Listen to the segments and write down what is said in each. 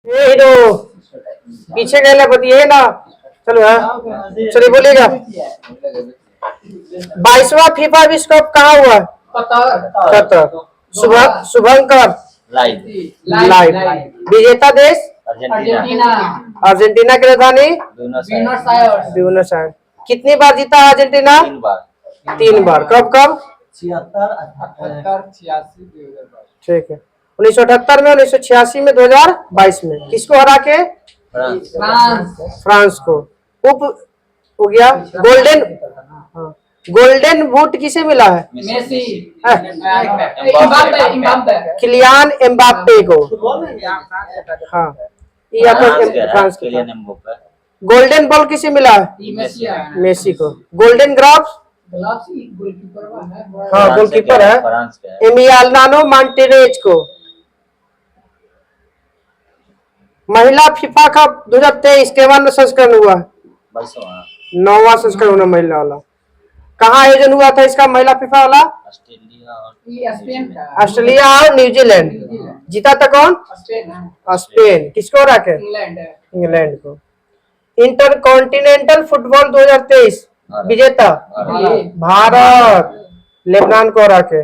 ये हीरो पीछे गए बतिए ना। चलो है, चलिए बोलिएगा। 22वां फीफा विश्व कप कहाँ हुआ? कतर। शुभंकर लाइव। विजेता देश अर्जेंटीना। अर्जेंटीना की राजधानी ब्यूनस आयर्स। कितनी बार जीता है अर्जेंटीना? 3 बार। कब कब? ठीक है। 1978 में, 1986 में, 2022 में। किसको हरा के? फ्रांस को। उप हो गया। गोल्डन बूट किसे मिला है? मेसी। किलियान एम्बाप्पे को। हाँ, ये फ्रांस के। गोल्डन बॉल किसे मिला है? मेसी को। Golden gloves? हाँ, गोलकीपर है एमिलियानो मार्टिनेज को। महिला फीफा कप 2023 केवल संस्करण हुआ? 9वां संस्करण होना महिला वाला। कहाँ आयोजन हुआ था इसका महिला फीफा वाला? ऑस्ट्रेलिया और न्यूजीलैंड। जीता था कौन? स्पेन। किसको हरा के? इंग्लैंड को। इंटर कॉन्टिनेंटल फुटबॉल 2023 विजेता भारत। लेबनान को हरा के।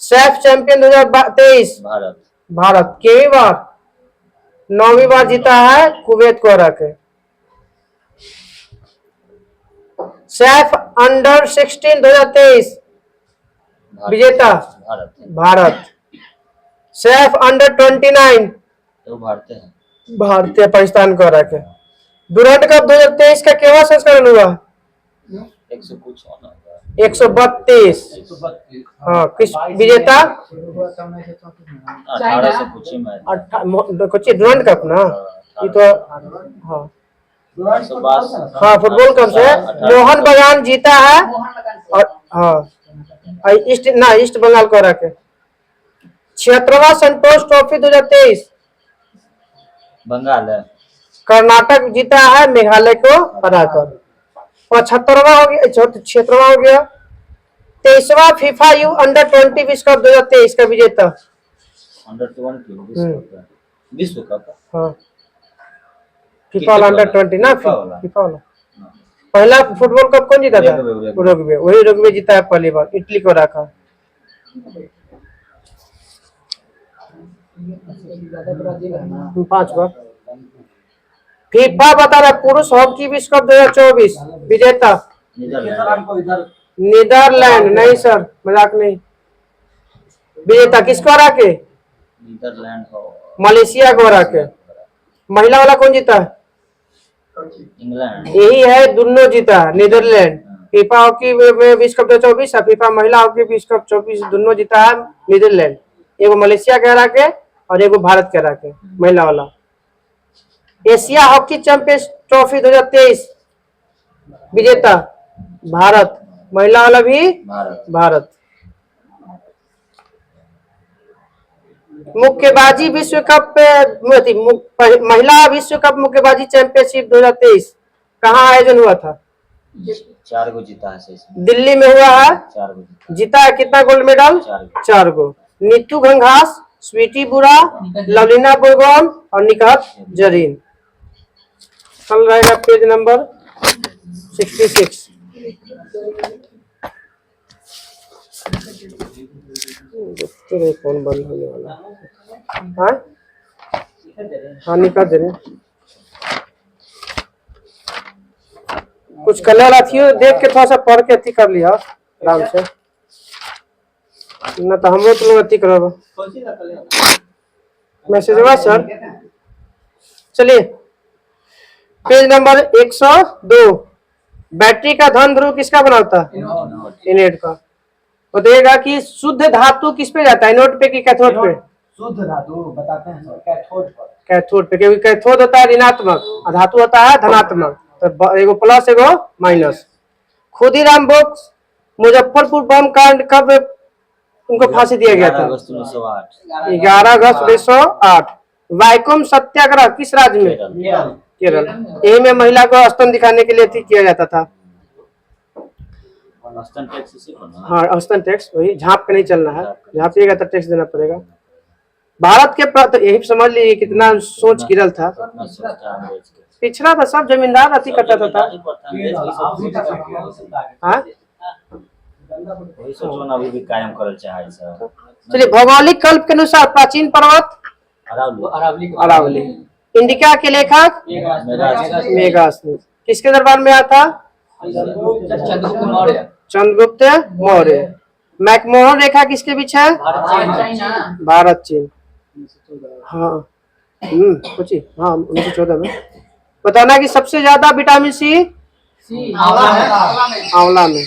सैफ चैंपियन 2023 भारत। केवी बार? 9वीं बार जीता है कुवैत को हरा के। सैफ अंडर 16 2023 विजेता भारत। सैफ अंडर 29 भारतीय पाकिस्तान को हरा के। डूरंड कप 2023 का केवल संस्करण हुआ? 132। हाँ, किस विजेता? डूरंड कप ना ये तो। हाँ हाँ, फुटबॉल कप से मोहन बगान जीता है। और हाँ, ईस्ट बंगाल को हरा के। 76वां संतोष ट्रॉफी 2023 बंगाल है। कर्नाटक जीता है मेघालय को हराकर। 75वां हो गया, 76वां हो गया। 23वां फीफा यू अंडर 20 विश्व कप 2023 का विजेता अंडर 20 विश्व कप। हाँ, फीफा अंडर 20 ना, फीफा वाला। पहला फुटबॉल कप कौन जीता था? उरुग्वे। वही उरुग्वे जीता है पहली बार, इटली को रखा। 5 बार। फीफा बता रहा पुरुष हॉकी विश्व कप 2024 विजेता नीदरलैंड। नहीं सर, मजाक नहीं। विजेता किसको हरा के? नीदरलैंड मलेशिया को हरा के। महिला वाला कौन जीता है? इंग्लैंड। यही है, दोनों जीता है नीदरलैंड। फीफा हॉकी विश्व कप 2024 और फीफा महिला हॉकी विश्व कप 24 दोनों जीता है नीदरलैंड। एगो मलेशिया के हरा के और एगो भारत के हरा के महिला वाला। एशिया हॉकी चैंपियंस ट्रॉफी 2023 विजेता भारत। महिला वाला भी भारत। मुक्केबाजी विश्व कप महिला विश्व कप मुक्केबाजी चैंपियनशिप 2023 कहाँ आयोजन हुआ था? 4 गो जीता है। दिल्ली में हुआ है। 4 गो जीता है। कितना गोल्ड मेडल? 4 गो। नीतू घंघास, स्वीटी बुरा, लवलीना बोरगोन और निकहत जरीन। चल रहेगा पेज नंबर 66। कौन बंद होने वाला? हाँ, निकाल दे रहे। कुछ कलर अथी देख के थोड़ा सा पढ़ के अथी कर लिया आराम से, न तो हम लोग अथी करो मैसेज हुआ सर। चलिए पेज नंबर 102। बैटरी का धन ध्रुव किसका बना होता है? एनोड का। बताइएगा कि शुद्ध धातु किस पे जाता है, एनोड पे कि कैथोड पे? शुद्ध धातु बताते हैं कैथोड पर। कैथोड पे, क्योंकि कैथोड होता है ऋणात्मक और धातु होता है धनात्मक। तो एगो प्लस एगो माइनस। खुदीराम बोस मुजफ्फरपुर बम कांड कब उनको फांसी दिया गया था? 11 अगस्त 1908। वैकोम सत्याग्रह किस राज्य में? केरल। यही में महिला को स्तन दिखाने के लिए किया जाता था। हाँ, स्तन टैक्स वही, झांप के नहीं चलना है, झांपिएगा तो टैक्स देना पड़ेगा। भारत के तो यही समझ लीजिए कितना सोच गिरल था। अपना सोचता अंग्रेज के पिछड़ा था, सब जमींदार अति करता था। अंग्रेज की सब हाँ वही सोचो ना अभी भी कायम करल चाहे सब। चलिए, भौगोलिक कल्प के अनुसार प्राचीन पर्वत अरावली। इंडिका के लेखक मेगास्थनीज। किसके दरबार में आया था? चंद्रगुप्त मौर्य। मैकमोहन रेखा किसके बीच है? भारत चीन। हाँ पूछिए। हाँ 1914 में। बताना कि सबसे ज्यादा विटामिन सी आंवला में।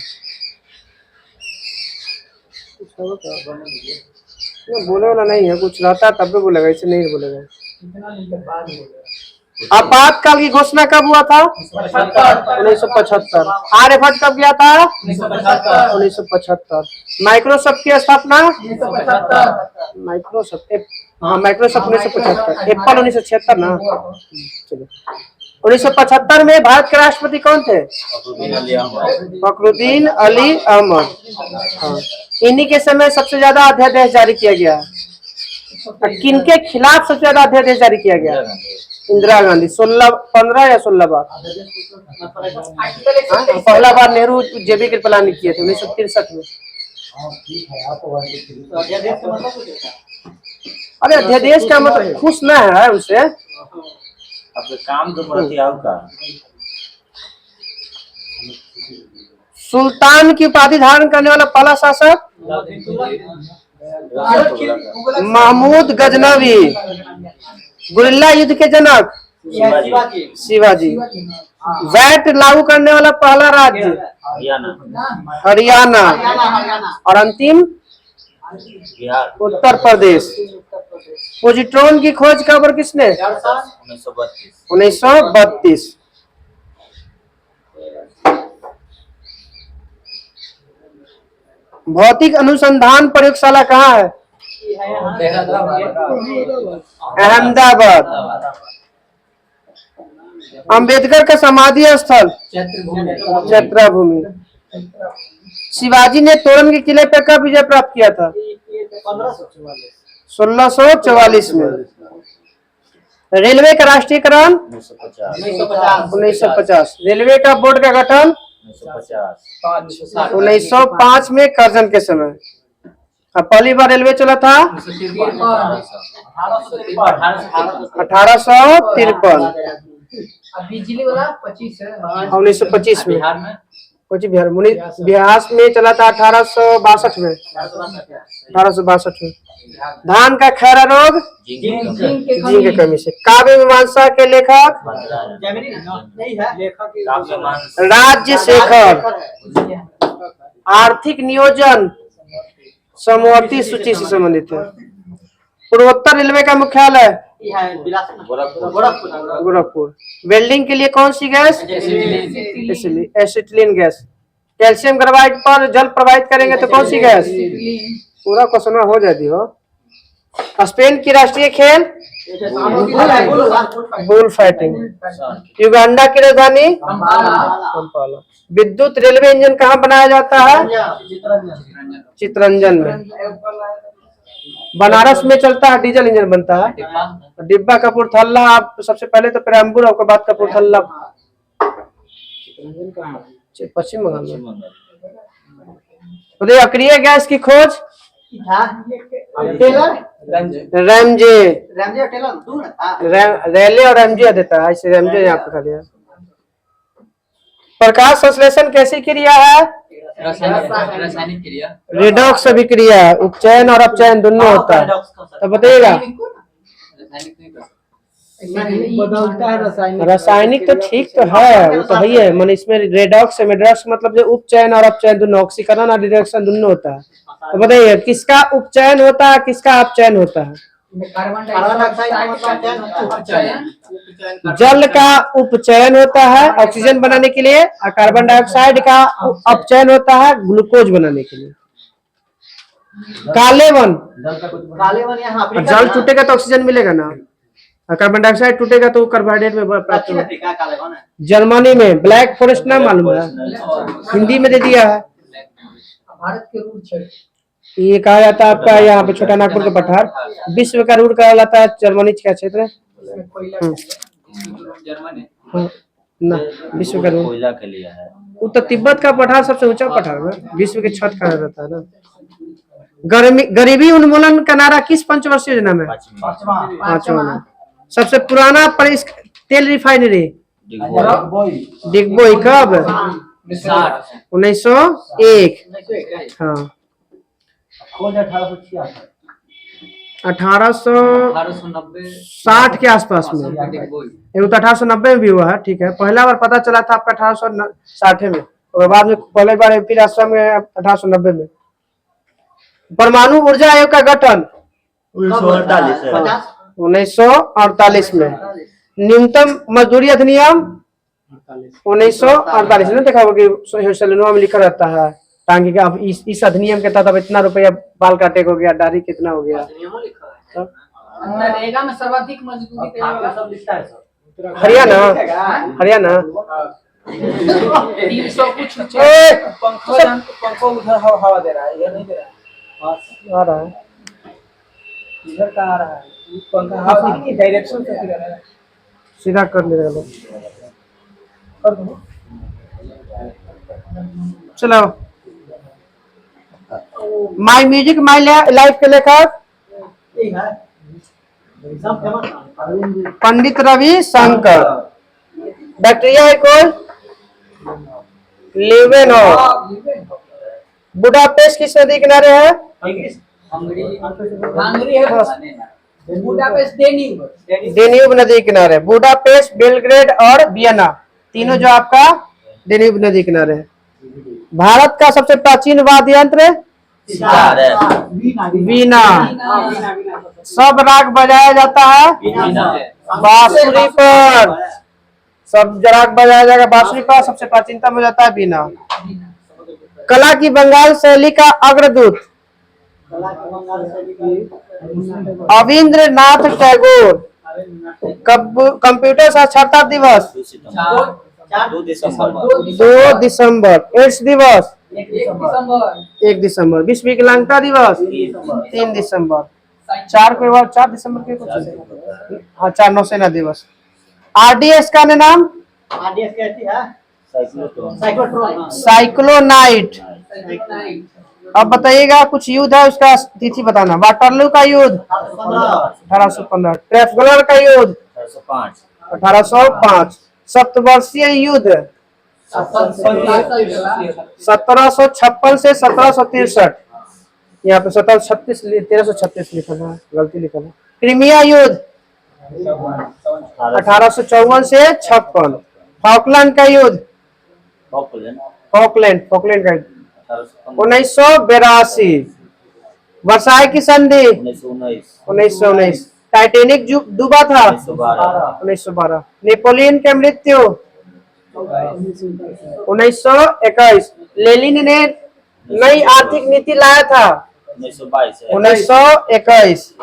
बोले वाला नहीं है, कुछ रहता तब भी बोलेगा, इसे नहीं बोलेगा। आपातकाल की घोषणा कब हुआ था? 1975। आर्यभट्ट कब गया था? 1975। माइक्रोसॉफ्ट की स्थापना? माइक्रोसॉफ्ट 1975। एप्पल 1976 ना। चलो 1975 में भारत के राष्ट्रपति कौन थे? फखरुद्दीन अली अहमद। हाँ, इन्हीं के समय सबसे ज्यादा अध्यादेश जारी किया गया। किनके खिलाफ सबसे ज्यादा अध्यादेश जारी किया गया? इंदिरा गांधी। 15 या 16 बार। पहला बार नेहरू जेबी कृपलानी किए थे 1963 में। अरे अध्यादेश का मतलब खुश न है उसे। आपके काम के प्रति आपका सुल्तान की उपाधि धारण करने वाला पहला शासक महमूद गजनवी। गुरिल्ला युद्ध के जनक शिवाजी। वैट लागू करने वाला पहला राज्य हरियाणा। और अंतिम बिहार उत्तर प्रदेश। पोजिट्रॉन की खोज कब और किसने? 1932। भौतिक अनुसंधान प्रयोगशाला कहाँ है? अहमदाबाद। अंबेडकर का समाधि स्थल? चैत्राभूमि। शिवाजी ने तोरण के किले पर कब विजय प्राप्त किया था? 1644 में। रेलवे का राष्ट्रीयकरण? 1950। रेलवे का बोर्ड का गठन? 1905 में कर्जन के समय। अब पहली बार रेलवे चला था 1853। बिजली वाला 1925 में। बिहार में चला था 1862 में। 1862 में। धान का खैरा रोग? जिंक की कमी से। काव्य मीमांसा के लेखक? राजशेखर। आर्थिक नियोजन समवर्ती सूची से संबंधित है। पूर्वोत्तर रेलवे का मुख्यालय? गोरखपुर। वेल्डिंग के लिए कौन सी gas? Acetylene gas. Calcium carbide पर जल प्रवाहित करेंगे तो कौन सी गैस? पूरा क्वेश्चन हो जाती हो। स्पेन की राष्ट्रीय खेल? Bull fighting. युगांडा की राजधानी? कंपाला। विद्युत रेलवे इंजन कहाँ बनाया जाता है? चितरंजन में। बनारस में चलता है डीजल इंजन बनता है। डिब्बा कपूरथला। आप सबसे पहले तो पेराम्बूर, उसके बाद कपूरथला। पश्चिम बंगाल में। अक्रिय गैस की खोज? रैमजे। रैले और रैमजे देता है, इसे रैमजे यहाँ पे दिया। प्रकाश संश्लेषण कैसी क्रिया है? रासायनिक क्रिया। रेडॉक्स अभिक्रिया। उपचयन और अपचयन दोनों होता है। तो बताइएगा। रासायनिक तो ठीक तो है, वो तो है, मन इसमें रेडॉक्स मेड्रॉक्स मतलब जो उपचयन और अपचयन दोनों, ऑक्सीकरण और रिडक्शन दोनों होता है। तो बताइए किसका उपचयन होता है, किसका अपचयन होता है? जल का उपचयन होता है ऑक्सीजन बनाने के लिए, और कार्बन डाइऑक्साइड का अपचयन होता है ग्लूकोज बनाने के लिए। कालेवन जल टूटेगा तो ऑक्सीजन मिलेगा ना, और कार्बन डाइऑक्साइड टूटेगा तो कार्बोहाइड्रेट में प्राप्त होगा। जर्मनी में ब्लैक फॉरेस्ट ना मालूम है, हिंदी में दे दिया है। भारत के रूट ये कहा जाता है आपका यहाँ पे छोटा नागपुर का पठार। विश्व का रूढ़ कहा जाता है जर्मनी का क्षेत्र है। जर्मन है। हाँ, ना विश्व का रूढ़ कोयला के लिए है। उत्तर तिब्बत का पठार सबसे ऊंचा पठार है, विश्व के छत कहा जाता है ना। गरीबी उन्मूलन का नारा किस पंचवर्षीय योजना में? पांचवा में। सबसे पुराना तेल रिफाइनरी डिगबोई कब? 1901। हाँ, खोज 1866 1860 के आसपास में। एक तो 1890 में भी हुआ है, ठीक है। पहला बार पता चला था आपका 1860 में, और बाद में पहले बार फिर आश्रम में 1890 में। परमाणु ऊर्जा आयोग का गठन 1948 में। न्यूनतम मजदूरी अधिनियम 1948 में। देखा होगा कि सैलूनों में लिखा रहता है टांगे का, अब इस अधिनियम के तहत अब इतना रुपया बाल काटे हो गया, दाढ़ी कितना हो गया। नरेगा में सर्वाधिक मजदूरी देने वाला सब लिखता है सर। हरियाणा, हरियाणा 300 कुछ पंखो उधर हवा दे रहा है, इधर नहीं दे रहा है। आ रहा है इधर का आ रहा है पंखा, हवा कितनी डायरेक्शन से दे रहा है। सीधा कर ले रहे लोग। कर दो चलो, माई म्यूजिक माई लाइफ के लेखक ठीक है, सब फेमस पंडित रवि शंकर। बैक्टीरिया है कोई? लेवेनॉफ। बुडापेस्ट किस नदी किनारे है? हंगरी है। बुडापेस्ट डेन्यूब नदी किनारे। बुडापेस्ट, बेलग्रेड और वियना, तीनों जो आपका डेन्यूब नदी किनारे है। भारत का सबसे प्राचीन वाद्य यंत्र वीणा। सब राग बजाया जाता है बांसुरी पर। सब राग बजाया जाएगा बांसुरी पर। सबसे प्राचीनतम हो जाता है वीणा। कला की बंगाल शैली का अग्रदूत अविंद्रनाथ टैगोर। कंप्यूटर साक्षरता दिवस 2 दिसंबर। 2 दिसंबर। एड्स दिवस 1 1 दिसंबर। विश्व विकलांगता दिवस 3 दिसंबर। 4 दिसंबर के कुछ, हाँ 4 नौसेना दिवस। आरडीएस का नाम? आरडीएस कहती है साइक्लोट्रॉन। साइक्लोनाइट। अब बताइएगा कुछ युद्ध है उसका तिथि बताना। वाटरलू का युद्ध 1815। ट्रेफलगर का युद्ध 1805। सप्तवर्षीय युद्ध 1756 से 1763। यहाँ पे 1336 लिखा है, गलती लिखा है। क्रीमिया युद्ध 1854 से 56। फॉकलैंड का युद्ध फॉकलैंड का युद्ध 1982। वर्साई की संधि 1919। टाइटैनिक डूबा था 1912। नेपोलियन की मृत्यु 1921। लेनिन ने नई आर्थिक नीति लाया था 1921।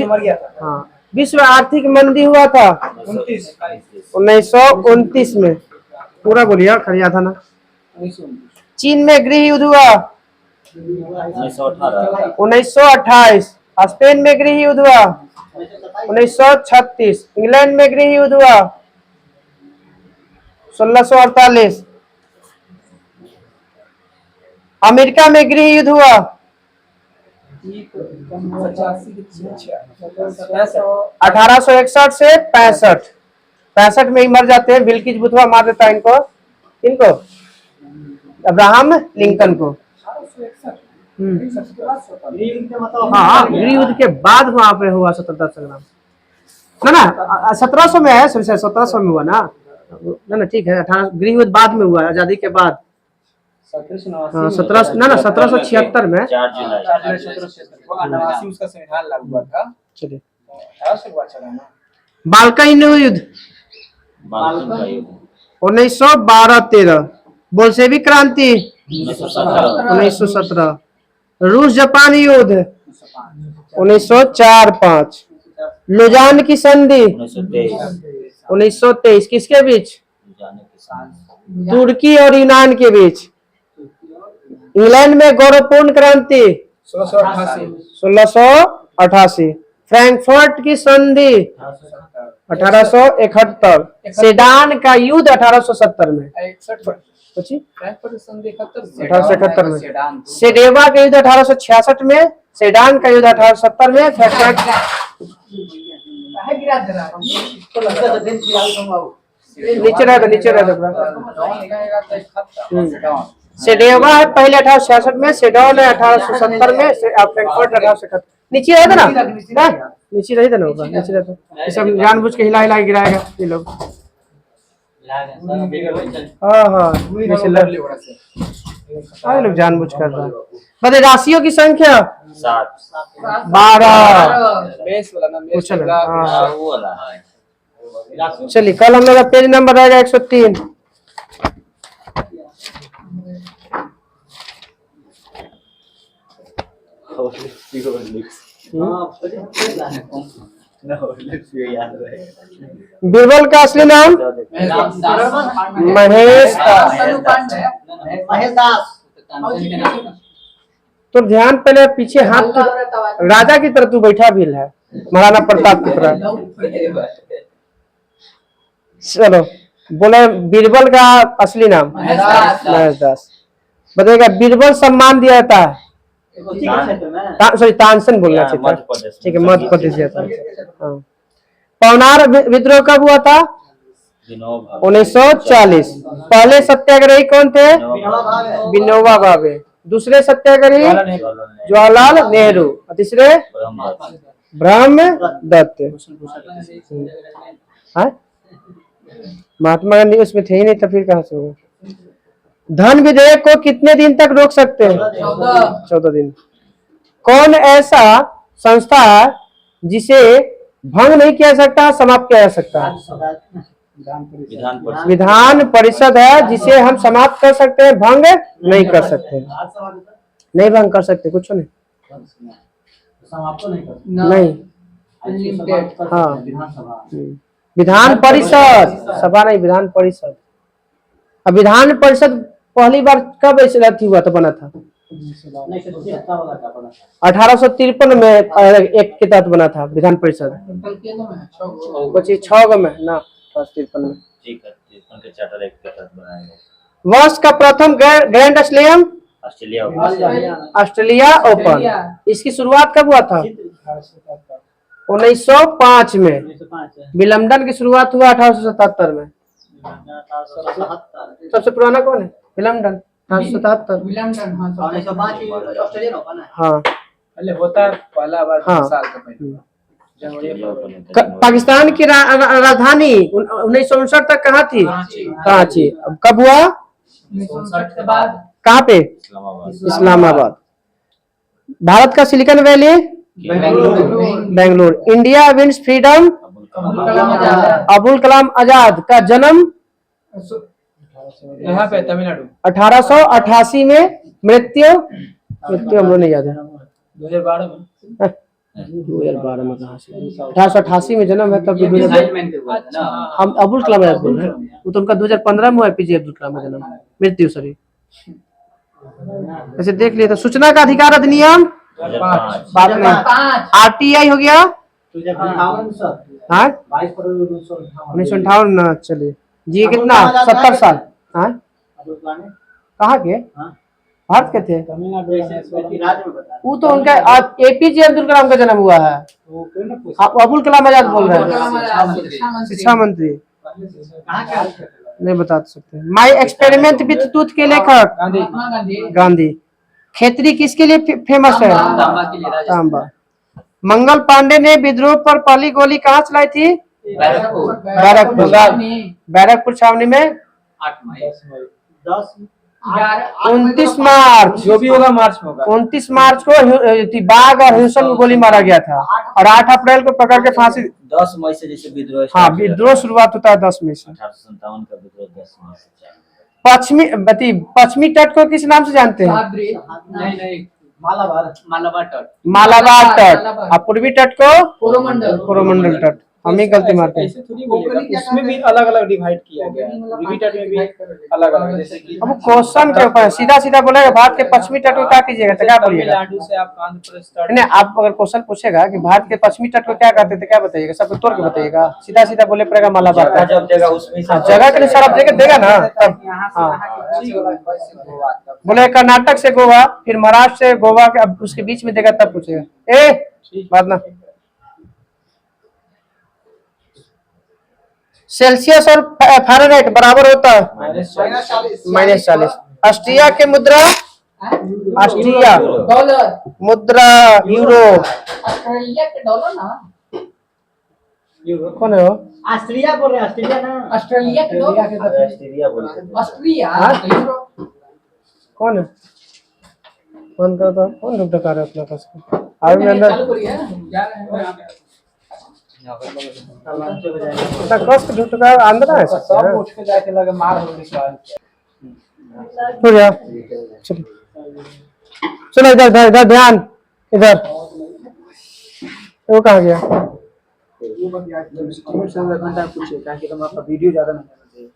मर गया था। हाँ, विश्व आर्थिक मंदी हुआ था 1929 में। पूरा बोलिए, खरिया था ना। चीन में गृह युद्ध हुआ 1928। स्पेन में गृह युद्ध हुआ 1936। इंग्लैंड में गृह युद्ध हुआ 1648। अमेरिका में गृह युद्ध हुआ 1861 से 65 में ही मर जाते हैं। बिल्किस बुथवा मार देता है इनको अब्राहम लिंकन को। हाँ, गृह युद्ध के बाद वहां पे हुआ स्वतंत्रता संग्राम ना 1700 में है। 1700 में हुआ ना, ठीक है। 18 गृह युद्ध बाद में हुआ, आजादी के बाद। 1776 में। 4 जुलाई उसका संविधान लागू हुआ था। चलिए, 1812 बाल्कन युद्ध 1912-13। बोल्शेविक क्रांति 1917। रूस जापान युद्ध 1904-05। लुजान की संधि 1923। किसके बीच? तुर्की और यूनान के बीच। इंग्लैंड में गौरवपूर्ण क्रांति 1688। फ्रैंकफर्ट की संधि 1871। सेडान का युद्ध 1870 में। 1871 में। सेडेवा का युद्ध 1866 में। सेडान का युद्ध 1870 में। फ्रैंकफर्ट नीचे रह सेडेवा है पहले 1866 में। सेडॉन है 1870 में। फ्रैंकफर्ट 1871। नीचे रहता ना, नीचे रहता ना होगा, नीचे रहता। ये सब जानबूझ के हिला हिला गिराएगा ये लोग। हाँ ये लोग जानबूझ कर रहा है। बताइए राशियों की संख्या 12। चलिए कल हम लोग का पेज नंबर रहेगा 103। बीरबल का असली नाम महेश दास। तो ध्यान पहले पीछे हाथ तो राजा की तरह तू बैठा भी है, महाराणा प्रताप की तरह। चलो बोले बीरबल का असली नाम महेश दास। बताइएगा बीरबल सम्मान दिया जाता है, सॉरी तानसेन बोलना चाहिए, ठीक है, मध्य प्रदेश जाता है। पवनार विद्रोह कब हुआ था? 1940। पहले सत्याग्रही कौन थे? विनोबा भावे। दूसरे सत्याग्रही जवाहरलाल नेहरू। और तीसरे ब्रह्म दत्त। महात्मा गांधी उसमें थे ही नहीं, तो फिर कहां से होगा? धन विधेयक को कितने दिन तक रोक सकते हैं? 14 दिन। कौन ऐसा संस्था है जिसे भंग नहीं किया सकता, समाप्त किया जा सकता है? विधान परिषद है जिसे हम समाप्त कर सकते हैं, भंग नहीं कर सकते। नहीं भंग कर सकते, कुछ नहीं। नहीं, हाँ विधान परिषद, सभा नहीं, विधान परिषद। अब विधान परिषद पहली बार कब ऐसे हुआ था, बना था? 1853 में एक के तहत बना था विधान परिषद। कुछ 6 में ना 53 में। वर्ष का प्रथम ग्रैंड स्लैम ऑस्ट्रेलिया ओपन। इसकी शुरुआत कब हुआ था? 1905 में। विलम्बडन की शुरुआत हुआ 1877 में। सबसे पुराना कौन है? विलम्बडन 1877। हाँ पहले होता है पहला बार हाँ। साल का पहले। पाकिस्तान की राजधानी 1959 तक कहाँ थी? कराची। अब कब हुआ? 1959 के बाद कहाँ पे? इस्लामाबाद। भारत का Silicon Valley Bengaluru. India wins freedom Abul Kalam Azad का जन्म यहाँ पे तमिलनाडु 1888 में। मृत्यु हम लोग नहीं याद है। 2012 में 2012 में कहाँ से? 1888 में जन्म है, तब हम अबुल कलाम आजाद बोल रहे हैं। वो तो उनका 2015 में हुआ, एपीजे अब्दुल कलाम का जन्म। मृत्यु सॉरी ऐसे देख लिए। तो सूचना का अधिकार अधिनियम बात नहीं। आरटीआई हो गया 1958 ना। चलिए जी कितना? 70 साल। हाँ कहाँ के? भारत के थे। वो तो उनका एपीजे अब्दुल कलाम का जन्म हुआ है। अबुल कलाम आजाद बोल रहे हैं, शिक्षा मंत्री। नहीं बता सकते। माई एक्सपेरिमेंट विथ टूथ के लेखक गांधी। खेतरी किसके लिए फेमस है? तांबा। मंगल पांडे ने विद्रोह पर पहली गोली कहाँ चलाई थी? बैरकपुर छावनी में 29 मार्च। जो भी होगा मार्च में होगा। 29 मार्च को बाघ और हिंसन को गोली मारा गया था, और 8 अप्रैल को पकड़ के फांसी। 10 मई से जैसे विद्रोह। हाँ विद्रोह शुरुआत होता है 10 मई से। 1857 का विद्रोह 10 मई से। पश्चिमी तट को किस नाम से जानते हैं? नहीं मालाबार तट। मालाबार तट। और पूर्वी तट को कोरोमंडल कोरोमंडल तट। हम ही गलती मारते हैं। ऐसे थोड़ी बोलिएगा, उसमें भी अलग अलग डिवाइड किया गया है, पूर्वी तट में भी अलग अलग, जैसे कि अब क्वेश्चन के ऊपर सीधा सीधा बोलेगा भारत के पश्चिमी तट को क्या कीजिएगा तो क्या बोलिएगा? तमिलनाडु से आप आंध्र प्रदेश तट, नहीं, आप अगर क्वेश्चन पूछेगा कि भारत के पश्चिमी तट को क्या कहते थे क्या बताइएगा? सब तोड़ के बताइएगा, सीधा सीधा बोले पड़ेगा मालाबार जगह का। जब देगा उसमें हाँ, जगह के लिए सर आप जगह देगा ना तब। यहाँ से हाँ, यहाँ की गोवा तक। बोले कर्नाटक से गोवा, फिर महाराष्ट्र से गोवा के, अब उसके बीच में देगा तब पूछेगा। बात ना, सेल्सियस और फ़ारेनहाइट बराबर होता है -40। ऑस्ट्रिया के मुद्रा, ऑस्ट्रिया डॉलर, मुद्रा यूरो। ऑस्ट्रेलिया के डॉलर ना, कौन है वो? ऑस्ट्रिया बोल रहे हैं, ऑस्ट्रिया ना, ऑस्ट्रेलिया के डॉलर, ऑस्ट्रेलिया बोलते हैं। ऑस्ट्रिया हाँ? यूरो। कौन है? कौन करता? कौन ढूंढ रहा है अपना पास? आगे में अंदर चालू करिए, जा रहे हैं। इतना कस के ढूंढ रहा है, अंदर है सब उठ के जाके लगे मार हो निकाल। हो गया। चलो चलो, इधर इधर इधर ध्यान, इधर वो कहाँ गया? घंटा पूछिए, ताकि तुम आपका वीडियो ज्यादा नहीं आना चाहिए।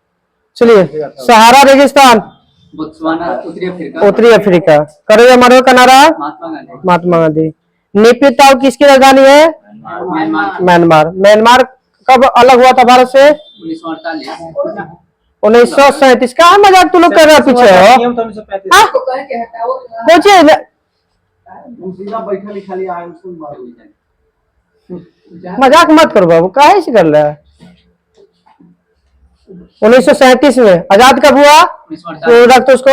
चलिए, सहारा रेगिस्तान, बोत्सवाना, उत्तरी अफ्रीका, उत्तरी अफ्रीका। करो ये मरो का नारा, महात्मा गांधी, महात्मा गांधी। नेपिताओ किसकी राजधानी है? Myanmar, Myanmar. म्यांमार कब अलग हुआ था भारत से? 1948। 1937। कहाँ मजाक तू लोग कर रहा है पीछे हो? नियम तो 1935 हाँ? को कहे के हटाओ, सोचिए सीधा बैठा लिखा लिया आए सुन मारो। मजाक मत करो बाबू, काहे से कर रहा है? 1937 में आजाद कब हुआ? 1948। रख तो उसको।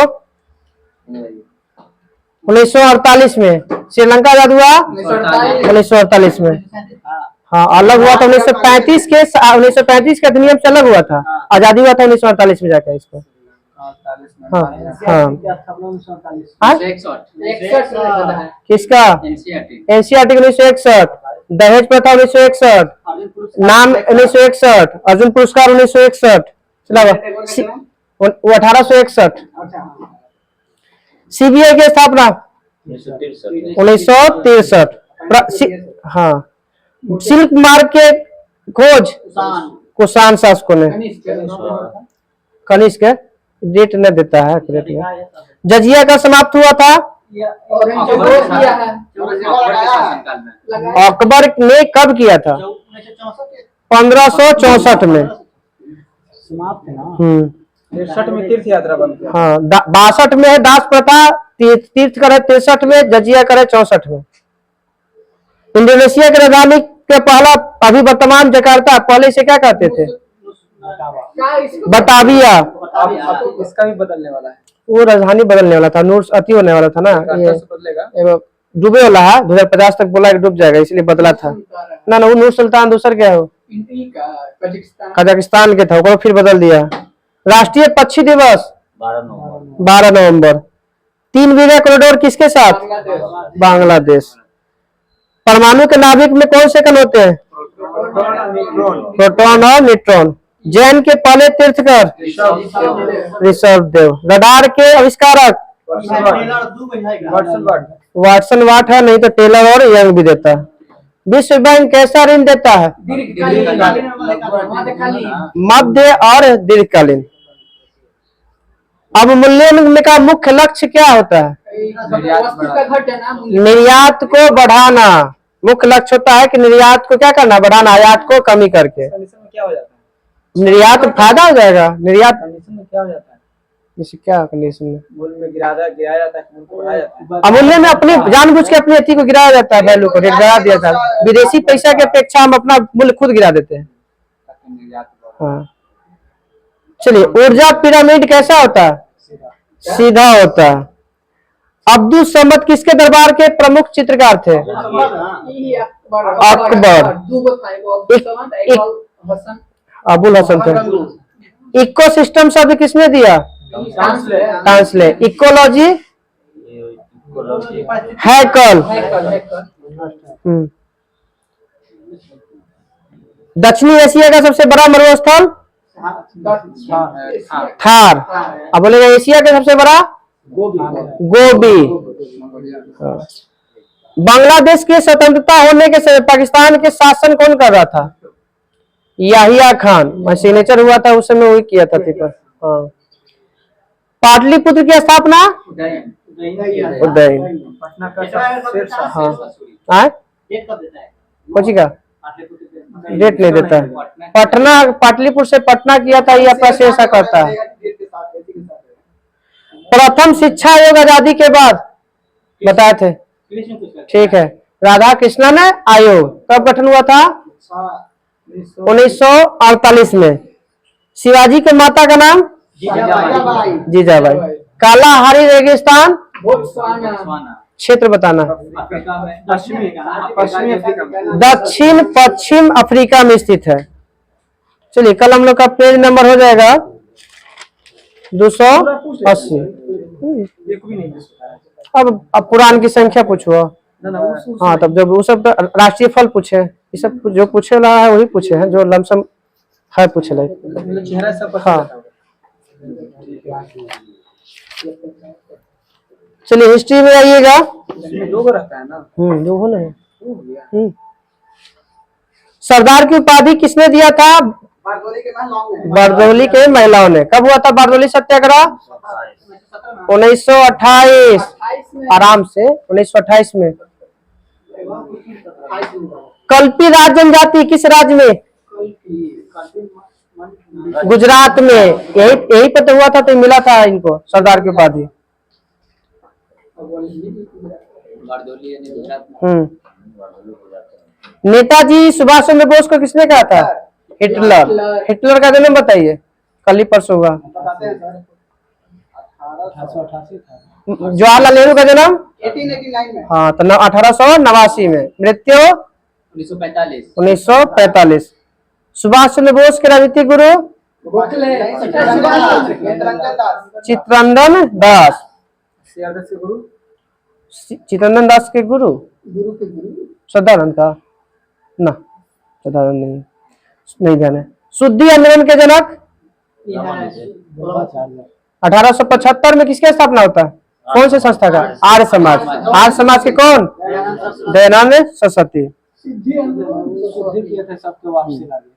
1948 में श्रीलंका आजाद हुआ, 1948 में। हाँ, अलग हुआ था 1935 के, 1935 का अधिनियम से अलग हुआ था, आजादी हुआ था 1948 में जाकर इसको। हाँ हाँ हाँ, 61 किसका? एनसीईआरटी 1961, दहेज प्रथा 1961, नाम 1961, अर्जुन पुरस्कार 1961, वो 1861। सीबीआई की स्थापना 1963। हाँ, सिल्क मार्ग के खोज कुषाण शासकों ने। कनिष्क डेट न देता है एक्यूरेट में। जजिया का समाप्त हुआ था अकबर ने कब किया था? 1564 में। समाप्त है ना। 63 में तीर्थ यात्रा बंद किया। हाँ, 62 में है दास प्रथा, तीर्थ करे 63 में, जजिया करे 64 में। इंडोनेशिया की राजधानी के पहला, अभी वर्तमान जकार्ता, पहले इसे क्या कहते थे? बताविया। इसका भी बदलने वाला है, वो राजधानी बदलने वाला था, नूर अति होने वाला था ना, ये बदलेगा। डूबे वाला है, 2050 तक बोला कि डूब जाएगा, इसलिए बदला था ना। वो नूर सुल्तान दूसर क्या हो, कजाकिस्तान के था, वो फिर बदल दिया। राष्ट्रीय पक्षी दिवस 12 नवंबर। 3 वीजा कॉरिडोर किसके साथ? बांग्लादेश। परमाणु के नाभिक में कौन से कण होते हैं? प्रोटॉन और न्यूट्रॉन। जैन के पहले तीर्थकर ऋषभ देव। रडार के आविष्कारक वाटसन वाट है, नहीं तो टेलर और यंग भी देता है। विश्व बैंक कैसा ऋण देता है? मध्य और दीर्घकालीन। अवमूल्यन का मुख्य लक्ष्य क्या होता है? निर्यात को बढ़ाना। मुख्य लक्ष्य होता है कि निर्यात को क्या करना? बढ़ाना, आयात को कमी करके। क्या हो जाता है? निर्यात फायदा हो जाएगा। निर्यात कंडीशन में क्या हो जाता है? जैसे क्या कंडीशन में? मूल्य में गिराया जाता है, मूल्य को बढ़ाया जाता है। अमूल्य में अपने जानबूझ के अपनी अति को गिराया जाता है, वैल्यू को रेट गिरा दिया जाता है। विदेशी पैसा की अपेक्षा हम अपना मूल्य खुद गिरा देते हैं। हाँ, चलिए, ऊर्जा पिरामिड कैसा होता है? सीधा होता है। अब्दुल समद किसके दरबार के प्रमुख चित्रकार थे? अकबर। अबुल हसन थे। इकोसिस्टम शब्द किसने दिया? ट्रांसले। इकोलॉजी हैकल। दक्षिणी एशिया का सबसे बड़ा मरुस्थल थार। अब बोलेगा एशिया का सबसे बड़ा गोबी। बांग्लादेश की स्वतंत्रता होने के समय पाकिस्तान के शासन कौन कर रहा था? याहिया खान, मैं सिग्नेचर हुआ था उस समय वही किया था पेपर। हाँ। पाटलिपुत्र की स्थापना उदयन उदयन। पटना का शेरशाह। हाँ हाँ डेट कब देता है? कोची का पाटलिपुत्र डेट नहीं देता है। पटना पाटलिपुत्र से पटना किया था, यह अपना शेरशाह करता है। प्रथम शिक्षा आयोग आजादी के बाद बताए थे, ठीक है। राधा कृष्णन आयोग कब गठन हुआ था? 1948 में। शिवाजी के माता का नाम जीजाबाई। कालाहारी रेगिस्तान बोत्सवाना क्षेत्र बताना। पश्चिमी अफ्रीका में। दक्षिण पश्चिम अफ्रीका में स्थित है। चलिए कल हम लोग का पेज नंबर हो जाएगा 280। एक भी नहीं। अब पुराण की संख्या पूछो। ना ना वो हाँ तब जब वो सब तो राष्ट्रीय फल पूछे, ये सब जो पूछे ला है वही पूछे हैं, जो लमसम है पूछे ला। मतलब चेहरा सब पता हाँ। था। चलिए हिस्ट्री में आइएगा। इसमें लोगो रहता है ना। जो हो ना। सरदार की उपाधि किसने दिया था? बारदौली के महिलाओं ने। कब हुआ था बारदौली सत्याग्रह? 1928। आराम से 1928 में। कल्पी राज्य जनजाति किस राज्य में? गुजरात में। यही पे तो हुआ था, तो मिला था इनको सरदार की उपाधि। बारदौली यानी गुजरात में। नेताजी सुभाष चंद्र बोस को किसने कहा था? हिटलर। हिटलर का जन्म बताइए, कल ही परसों हुआ। 1888 था। जवाहरलाल नेहरू का जन्म 1889 में। हाँ तो 1889 में। मृत्यु 1945 1945। सुभाष चंद्र बोस के राजनीतिक गुरु गोखले चित्तरंजन दास। सियादत से गुरु चित्तरंजन दास के गुरु गुरु के गुरु सदानंद का ना, सदानंद नहीं ध्यान है। शुद्धि आंदोलन के जनक 1875 में किसकी स्थापना होता है? कौन से संस्था का? आर्य समाज। आर्य समाज के कौन? दयानंद सरस्वती। शुद्धि किए थे सबके वापसी ला दिए।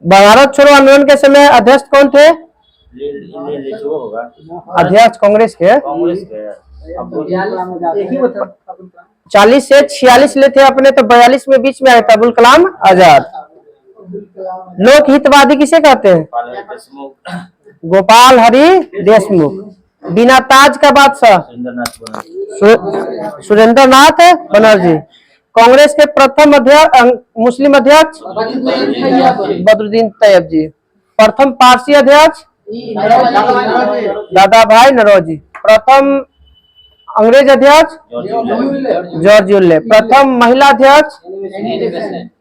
भारत छोड़ो आंदोलन के समय अध्यक्ष कौन थे? होगा अध्यक्ष कांग्रेस के कांग्रेस के एक ही वो था। 40 से 46 ले थे अपने, तो 42 में बीच में आया था अबुल कलाम आजाद। लोक हितवादी किसे कहते हैं? पार्लियामेंट देशमुख गोपाल हरि देशमुख। बिना ताज का बादशाह सुरेंद्रनाथ बनर्जी। सुरेंद्रनाथ बनर्जी। कांग्रेस के प्रथम अध्यक्ष मुस्लिम अध्यक्ष बदरुद्दीन तैयब जी। प्रथम पारसी अध्यक्ष दादा भाई नौरोजी। प्रथम अंग्रेज अध्यक्ष जॉर्ज यूले। प्रथम महिला अध्यक्ष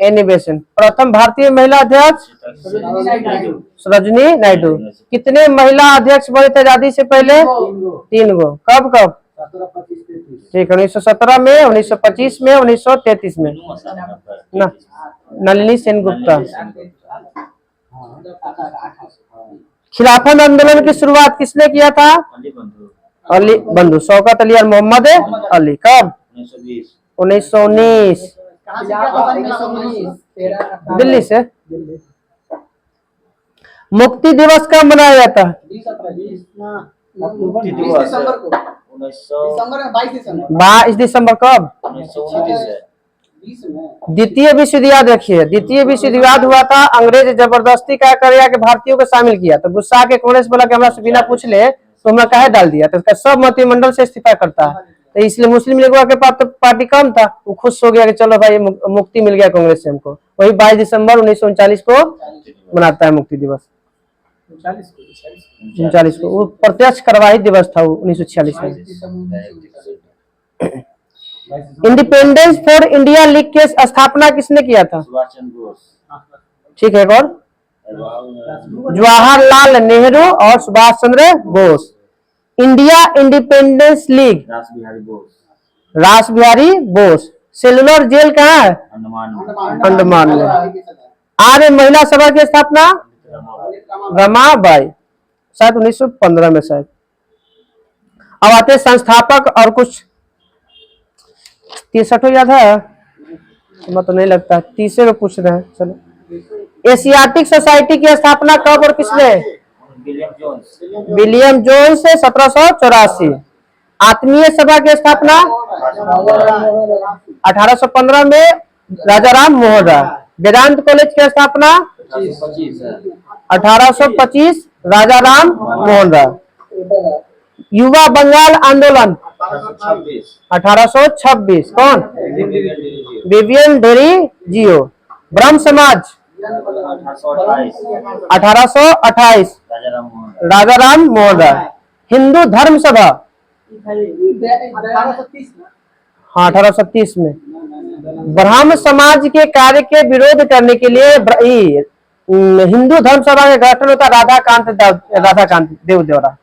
एनी बेसेंट। प्रथम भारतीय महिला अध्यक्ष सरोजिनी नायडू। कितने महिला अध्यक्ष बने थे आजादी से पहले? 3 गो। कब कब? ठीक है, 1917 में, 1925 में, 1933 में ना। नलिनी सेनगुप्ता। खिलाफत आंदोलन की शुरुआत किसने किया था? अली बंधु शौकत अली और मोहम्मद अली। कब? 1919 दिल्ली से। मुक्ति दिवस कब मनाया जाता है? 22 दिसंबर। कब? 1919 द्वितीय विश्व युद्ध याद रखिए। द्वितीय विश्व युद्ध हुआ था, अंग्रेज जबरदस्ती क्या कर के भारतीयों को शामिल किया, तो गुस्सा के कांग्रेस बोला कि हमरा से बिना पूछ ले तो हमरा काहे डाल दिया, तो सब मंत्रिमंडल से इस्तीफा करता है। तो इसलिए मुस्लिम लीग के पास तो पार्टी कम था, वो खुश हो गया कि चलो भाई मुक्ति मिल गया कांग्रेस से हमको। वही 22 दिसंबर 1939 को मनाता है मुक्ति दिवस। 39 को वो प्रत्यक्ष कार्यवाही दिवस था वो 1946 में। इंडिपेंडेंस फॉर इंडिया लीग के स्थापना किसने किया था? सुभाष चंद्र बोस। ठीक है, और जवाहरलाल नेहरू और Subhash Chandra Bose. India independence league रास बिहारी बोस। रास बिहारी बोस। सेलुलर जेल कहाँ है? अंडमान में। आर्य महिला सभा की स्थापना रमाबाई, शायद 1915 में शायद। अब आते संस्थापक और कुछ 63 याद है मैं तो नहीं लगता, तीसरे में पूछ रहे हैं। चलो, एशियाटिक सोसाइटी की स्थापना कब और किसने? William Jones. विलियम जोन्स से 1784। आत्मीय सभा की स्थापना 1815 में राजाराम मोहन राय। वेदांत कॉलेज की स्थापना 1825 राजाराम मोहन राय। युवा बंगाल आंदोलन 1826 कौन? विवियन डेरी जियो। ब्रह्म समाज 1828 राजाराम मोहन राय। हिंदू धर्म सभा 1830 हाँ 1830 में। ब्राह्म समाज के कार्य के विरोध करने के लिए हिंदू धर्म सभा का गठन होता राधाकांत देव द्वारा।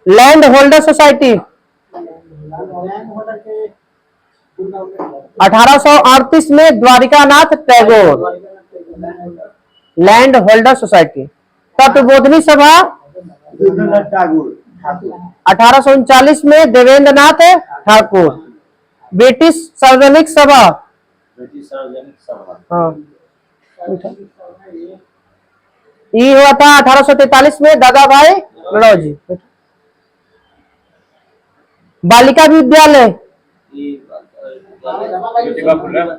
लैंड होल्डर सोसाइटी 1838 में Dwarikanath Tagore. Land holder society. Tattvabodhini सभा 1839 में देवेंद्र नाथ ठाकुर। ब्रिटिश सार्वजनिक सभा हाँ ये हुआ था 1843 में दादा भाई नौरोजी। बालिका विद्यालय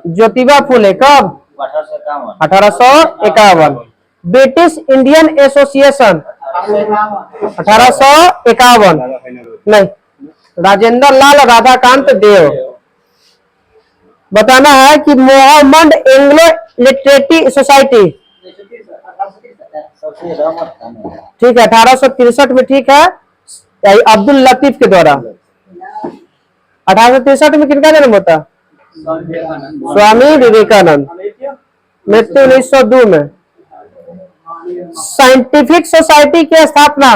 ज्योतिबा फुले कब? 1851। ब्रिटिश इंडियन एसोसिएशन 1851 नहीं, राजेंद्र लाल राधाकांत देव। बताना है कि मोहम्मद एंग्लो लिटरेटी सोसाइटी ठीक है 1863 में। ठीक है, अब्दुल लतीफ के द्वारा। 1863 में किनका जन्म होता? स्वामी विवेकानंद। मृत्यु 1902 में। साइंटिफिक सोसाइटी की स्थापना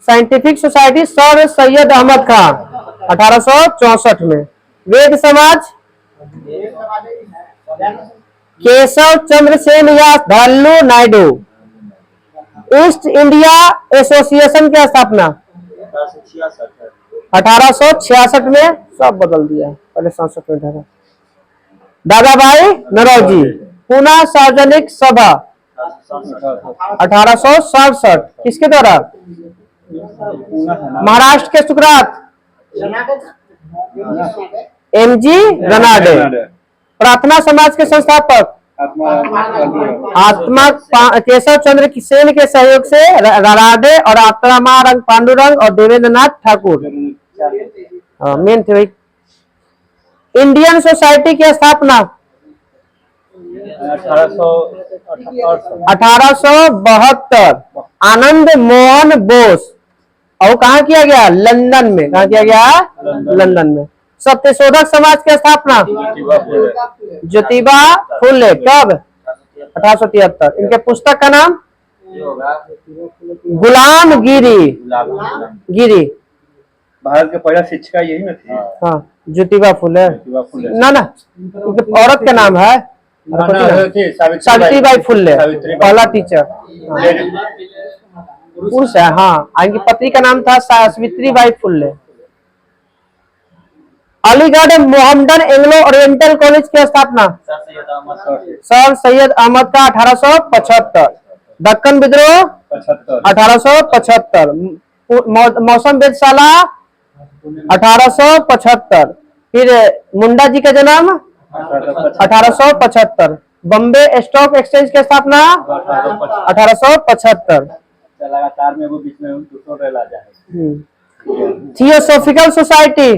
scientific society sir Syed Ahmad Khan 1864 में। वेद समाज केशव चंद्र सेन या Dhallu Naidu. East India Association की स्थापना 1866 में। सब बदल दिया, पहले 67 में था। दादा भाई नौरोजी। पूना सार्वजनिक सभा 1867 किसके द्वारा? महाराष्ट्र के सुकरात एमजी रनाडे। प्रार्थना समाज के संस्थापक आत्मा केशव चंद्र सेन के सहयोग से रनाडे और आत्मारंग पांडुरंग और देवेंद्र नाथ ठाकुर मेन थे। इंडियन सोसाइटी की स्थापना 1872 आनंद मोहन बोस। और कहा किया गया? लंदन में। कहा किया गया? लंदन में। सत्यशोधक समाज की स्थापना ज्योतिबा फुले कब? 1873। इनके पुस्तक का नाम गुलाम गिरी। भारत के पहला शिक्षिका यही में थी। हाँ ज्योतिबा फुले ना इनके औरत का नाम है सावित्रीबाई फुले, पहला टीचर पुरुष है। हाँ इनकी पत्नी का नाम था Savitribai Phule. Aligarh Mohammedan Anglo Oriental College की स्थापना सर सैयद अहमद का 1875। दक्कन विद्रोह 1875। मौसम वेधशाला 1875। फिर मुंडा जी का जन्म 1875। बॉम्बे स्टॉक एक्सचेंज की स्थापना 1875। लगातार में वो बीच में थियोसॉफिकल सोसाइटी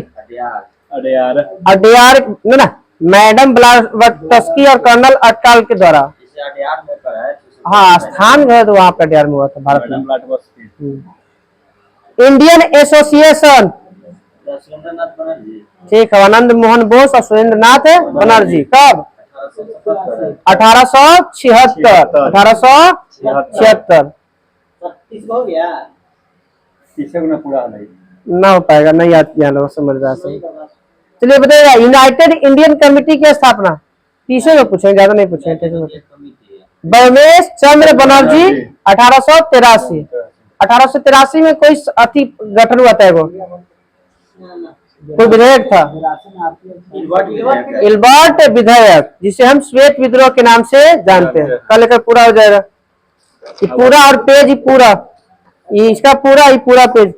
अडयार ना मैडम ब्लावत्स्की और कर्नल अटकाल के द्वारा। हाँ स्थान है तो वहाँ पर अडयार में हुआ था भारत में। इंडियन एसोसिएशन ठीक है आनंद मोहन बोस और सुरेंद्र नाथ बनर्जी कब? 1876 हो गया ना हो पाएगा, नहीं आती लोग समझ रहा है। चलिए बताइएगा यूनाइटेड इंडियन कमेटी की स्थापना। तीसरे में पूछेंगे, ज्यादा नहीं पूछेंगे। बैमेश चंद्र बनर्जी 1883। 1883 में कोई अति गठन हुआ था वो कोई विधेयक था? इल्बर्ट विधेयक, जिसे हम श्वेत विद्रोह के नाम से जानते हैं। कल लेकर पूरा हो जाएगा ये पूरा, और पेज ही पूरा, ये इसका पूरा ही पूरा पेज।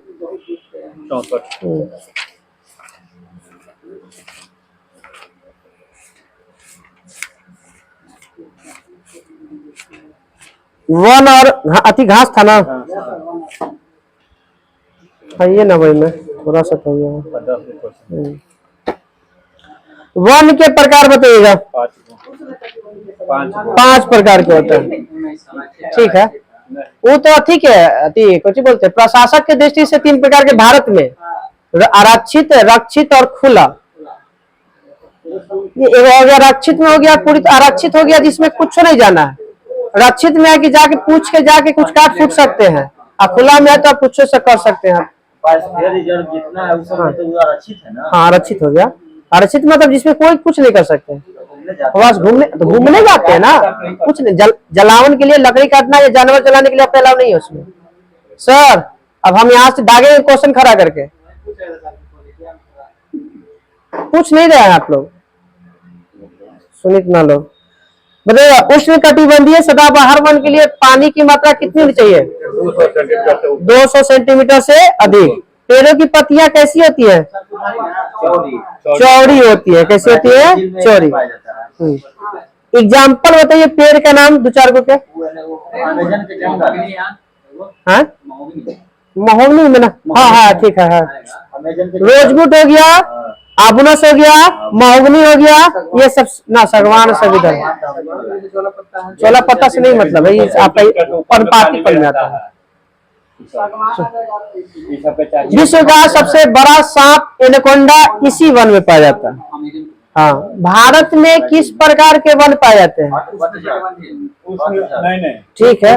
1 और अति घास था ना, है ना भाई, में थोड़ा सा तो गया। 1 के प्रकार बताइएगा। 5 प्रकार के होते हैं, ठीक है। वो तो ठीक है, कुछ बोलते हैं प्रशासक के दृष्टि से 3 प्रकार के भारत में, आरक्षित, रक्षित और खुला। ये हो गया रक्षित में, हो गया पूरी, आरक्षित हो गया जिसमें कुछ नहीं जाना है। रक्षित में है कि जाके पूछ के जाके कुछ काट फूट सकते हैं, और खुला में है तो आप कुछ से कर सकते हैं। जितना है उस समय तो वो आरक्षित है ना। हाँ, आरक्षित हो गया। आरक्षित मतलब जिसमें कोई कुछ नहीं कर सकते, बस घूमने जाते हैं ना, कुछ नहीं। जलावन के लिए लकड़ी काटना या जानवर जलाने के लिए आपका अलाउ नहीं है उसमें। सर अब हम यहाँ से दागे क्वेश्चन खड़ा करके, पूछ नहीं रहे हैं आप लोग, सुनित ना लोग। बताइएगा, उष्ण कटिबंधीय सदाबहार वन के लिए पानी की मात्रा कितनी होनी चाहिए? 200 सेंटीमीटर से अधिक। पेड़ों की पत्तियां कैसी होती है? चौड़ी होती है। कैसी होती है? चौड़ी। एग्जाम्पल बताइए पेड़ का नाम 2-4 को। क्या? हाँ, महोगनी में ना, हाँ ठीक है। रोजवुड हो गया, आबुनस हो गया, महोगनी हो गया, ये सब ना, सागवान सब इधर। चोला पत्ता से नहीं मतलब है, आपका पर्णपाती फल में आता है। विश्व का सबसे बड़ा सांप एनाकोंडा इसी वन में पाया जाता है। हाँ, भारत में किस प्रकार के वन पाए जाते हैं? ठीक है,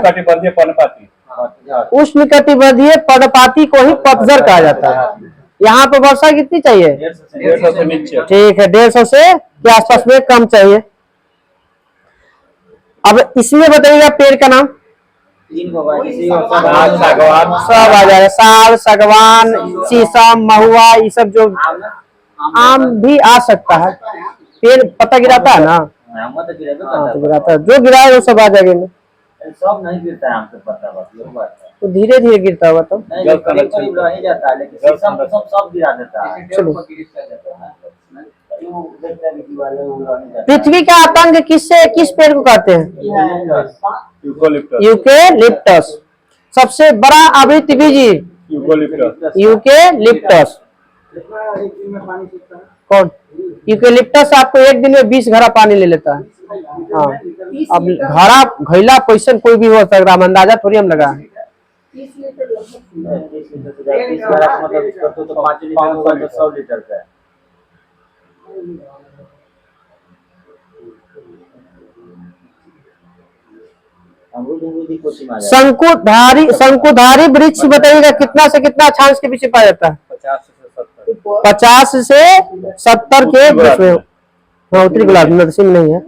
उष्ण कटिबंधीय पर्णपाती को ही पतझड़ कहा जाता है। यहाँ पे वर्षा कितनी चाहिए? 150 से नीचे। ठीक है, 150 से के आसपास में कम चाहिए। अब इसमें बताइएगा पेड़ का नाम। सब आ जाएगा, साल, सागवान, शीशम, महुआ, ये सब। जो आम भी आ सकता है, पेड़ पत्ता गिराता है ना, हाँ तो गिराता है, जो गिराए वो सब आ जाएंगे। सब नहीं गिरता है हमसे पता, बस ये बात है। तो धीरे धीरे गिरता होगा तो नहीं जाता, लेकिन सब गिरा देता है। चलो, पृथ्वी का आतंक किस पेड़ को कहते हैं? यूकेलिप्टस। सबसे बड़ा आवृतबीजी यूकेलिप्टस। कौन? यूकेलिप्टस आपको एक दिन में 20 घड़ा पानी ले लेता है। हाँ, अब घड़ा घैला पैसा कोई भी हो सकता है, अंदाजा थोड़ी हम लगा। 30 मतलब तो 5 लीटर होगा तो 100 लीटर का। शंकुधारी वृक्ष बताइएगा कितना से कितना अक्षांश के पीछे पाया जाता है? 50 से 70 के बीच में। हाँ, उत्तरी गोलार्ध में नरसिंह नहीं है।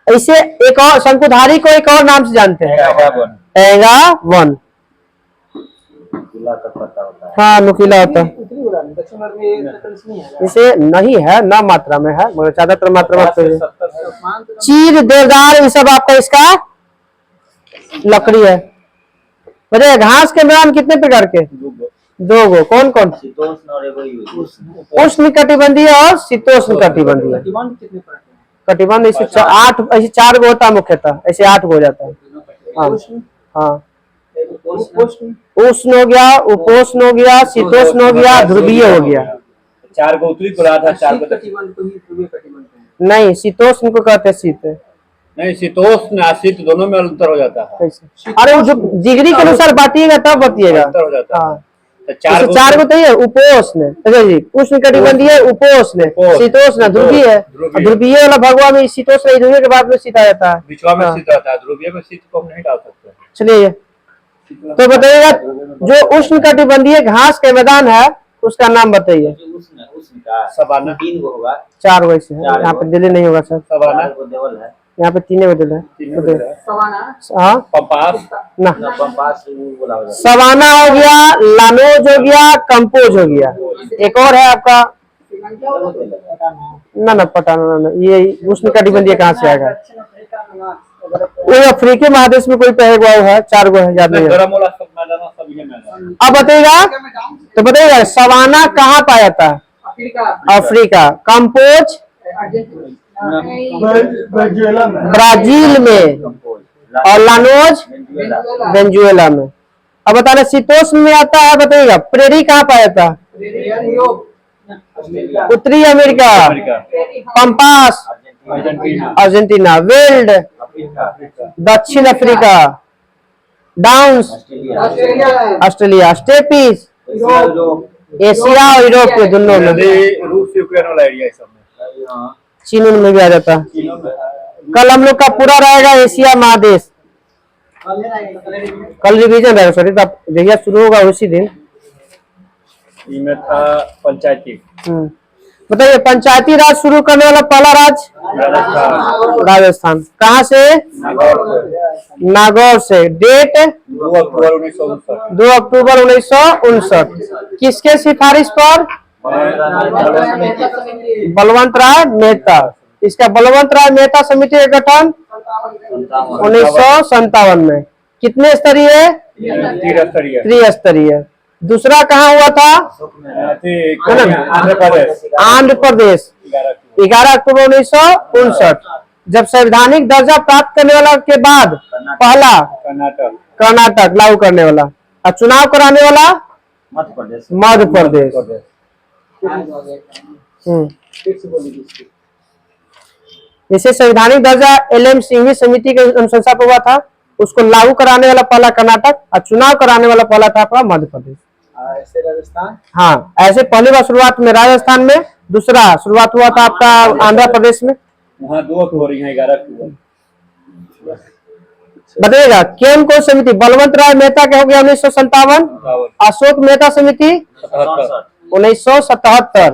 इसे एक और शंकुधारी को एक और नाम से जानते हैं, एगावन। हाँ, नुकीला होता है। इसे नहीं है, ना मात्रा में है, मगर ज्यादातर मात्रा में। चीर, देवदार, ये सब आपका इसका लकड़ी है। बताइए घास के नाम कितने प्रकार के? 2 गो। कौन कौन? उष्ण कटिबंधीय और शीतोष्ण कटिबंधीय। कटिबंध ऐसे 4 गो होता है मुख्यतः, ऐसे 8 गो हो जाता है। हाँ, उष्ण हो गया, उपोष्ण हो गया, शीतोष्ण हो गया, ध्रुवीय हो गया। 4 गो उत्तरी गोलार्ध है, 4 गो नहीं, शीतोष्ण को कहते हैं शीत। नहीं, शीतोष्ण शीत दोनों में अंतर हो जाता है। अरे जो डिग्री के अनुसार बांटिएगा तब बताइएगा। अंतर हो जाता है। हाँ, 4 को तो ये उपोष्ण, अच्छा जी, उष्ण कटिबंधीय, उपोष्ण, शीतोष्ण, ध्रुवीय है। ध्रुवीय वाला भगवा में शीतोष्ण, ध्रुवीय के बाद में शीत आ जाता है, बिचवा में शीत आता है, ध्रुवीय में शीत को हम नहीं डाल सकते। चलिए, तो बताइएगा जो उष्ण कटिबंधीय घास के मैदान है उसका नाम बताइए। सवाना 3 गो होगा, 4 गो ऐसे है। यहाँ पे दिल्ली नहीं होगा सर, सवाना को देवल है, यहाँ पे 3 गो दिल है। हाँ, पंपास ना, पंपास बोला हो जाता है। सवाना हो गया, लानोज हो गया, कंपोज हो गया। एक और है आपका ना ना पता ना, ये उष्ण कटिबंधीय कहाँ से आएगा? वो अफ्रीकी महादेश में कोई पैर गो है, 4 गो है, याद नहीं है। गरमोला सब मैदान सब ये मैदान। अब बताइएगा, तो बताइएगा सवाना कहाँ पाया था? अफ्रीका। कंपोज ब्राजील में, और लानोज वेनेजुएला में। अब बताना शीतोष्ण में आता है, बताइएगा प्रेरी कहाँ पाया था? उत्तरी अमेरिका। Pampas Argentina. वेल्ड दक्षिण Africa. Downs Australia. Steppes Asia और यूरोप के दोनों में। रूस यूक्रेन वाला एरिया सब में। चीन में भी आ जाता। कल हम लोग का पूरा रहेगा एशिया महादेश। कल रिवीजन रहेगा, सॉरी, तब जहिया शुरू होगा उसी दिन। इनमें था पंचायती। बताइए पंचायती राज शुरू करने वाला पहला राज्य राजस्थान। कहाँ से? नागौर से। डेट 2 अक्टूबर 1959। 2 अक्टूबर 1959। किसके सिफारिश पर? बलवंत राय मेहता। इसका बलवंत राय मेहता समिति का गठन 1957 में। कितने स्तरीय? त्रिस्तरीय। दूसरा कहाँ हुआ था? आंध्र प्रदेश 11 अक्टूबर 1959। जब संवैधानिक दर्जा प्राप्त करने वाला के बाद पहला कर्नाटक लागू करने वाला, और चुनाव कराने वाला मध्य प्रदेश। जैसे संवैधानिक दर्जा LM सिंघवी समिति के अनुशंसा पर हुआ था, उसको लागू कराने वाला पहला कर्नाटक और चुनाव कराने वाला पहला था अपना मध्य प्रदेश। ऐसे राजस्थान। हाँ, ऐसे पहली बार शुरुआत में राजस्थान में, दूसरा शुरुआत हुआ था आपका आंध्र प्रदेश में। वहाँ 2 अक्टूबर, यहाँ 11 अक्टूबर। बताइएगा केम को समिति? बलवंत राय मेहता के हो गया 1957। अशोक मेहता समिति 1977।